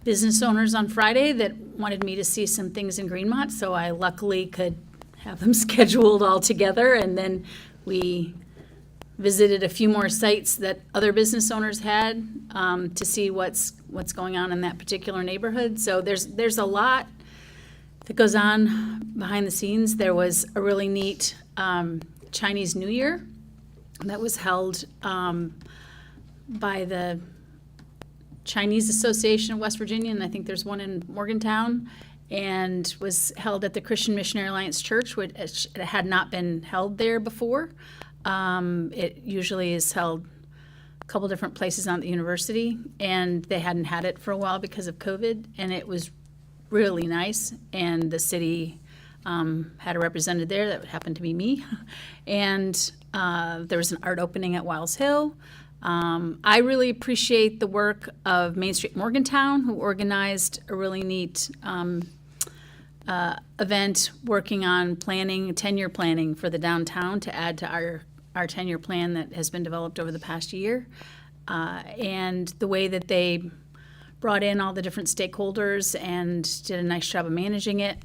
business owners on Friday that wanted me to see some things in Greenmont, so I luckily could have them scheduled all together, and then we visited a few more sites that other business owners had to see what's going on in that particular neighborhood. So there's a lot that goes on behind the scenes. There was a really neat Chinese New Year that was held by the Chinese Association of West Virginia, and I think there's one in Morgantown, and was held at the Christian Missionary Alliance Church, which it had not been held there before. It usually is held a couple different places on the university, and they hadn't had it for a while because of COVID, and it was really nice, and the city had a representative there that happened to be me, and there was an art opening at Wiles Hill. I really appreciate the work of Main Street Morgantown, who organized a really neat event working on planning, 10-year planning for the downtown to add to our 10-year plan that has been developed over the past year. And the way that they brought in all the different stakeholders and did a nice job of managing it.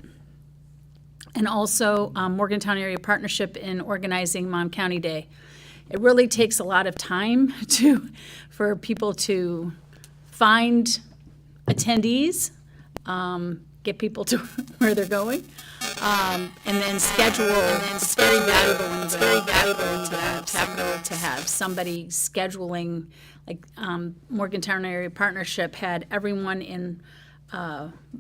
And also Morgantown Area Partnership in organizing Mon County Day. It really takes a lot of time for people to find attendees, get people to where they're going, and then schedule. It's very valuable to have somebody scheduling. Like Morgantown Area Partnership had everyone in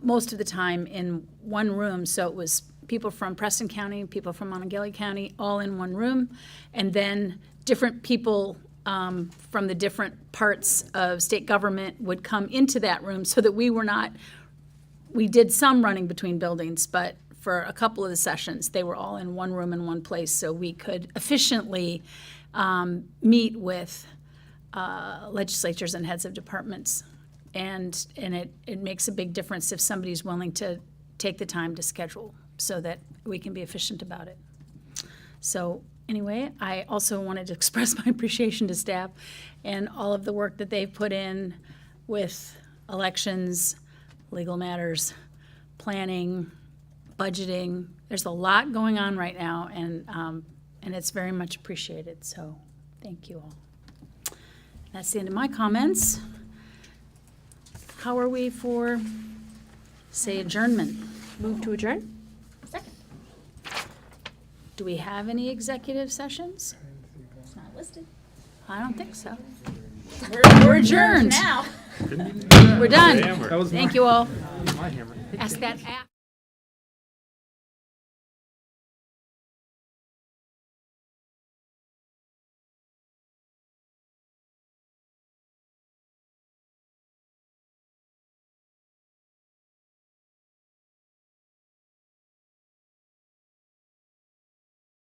most of the time in one room, so it was people from Preston County, people from Monongalia County, all in one room, and then different people from the different parts of state government would come into that room so that we did some running between buildings, but for a couple of the sessions, they were all in one room in one place, so we could efficiently meet with legislatures and heads of departments. And it makes a big difference if somebody's willing to take the time to schedule so that we can be efficient about it. So anyway, I also wanted to express my appreciation to staff and all of the work that they've put in with elections, legal matters, planning, budgeting. There's a lot going on right now, and it's very much appreciated, so thank you all. That's the end of my comments. How are we for, say, adjournment?
Move to adjourn?
Second. Do we have any executive sessions? It's not listed. I don't think so. We're adjourned.
Now.
We're done.
That was
Thank you all.
my hammer.
Ask that.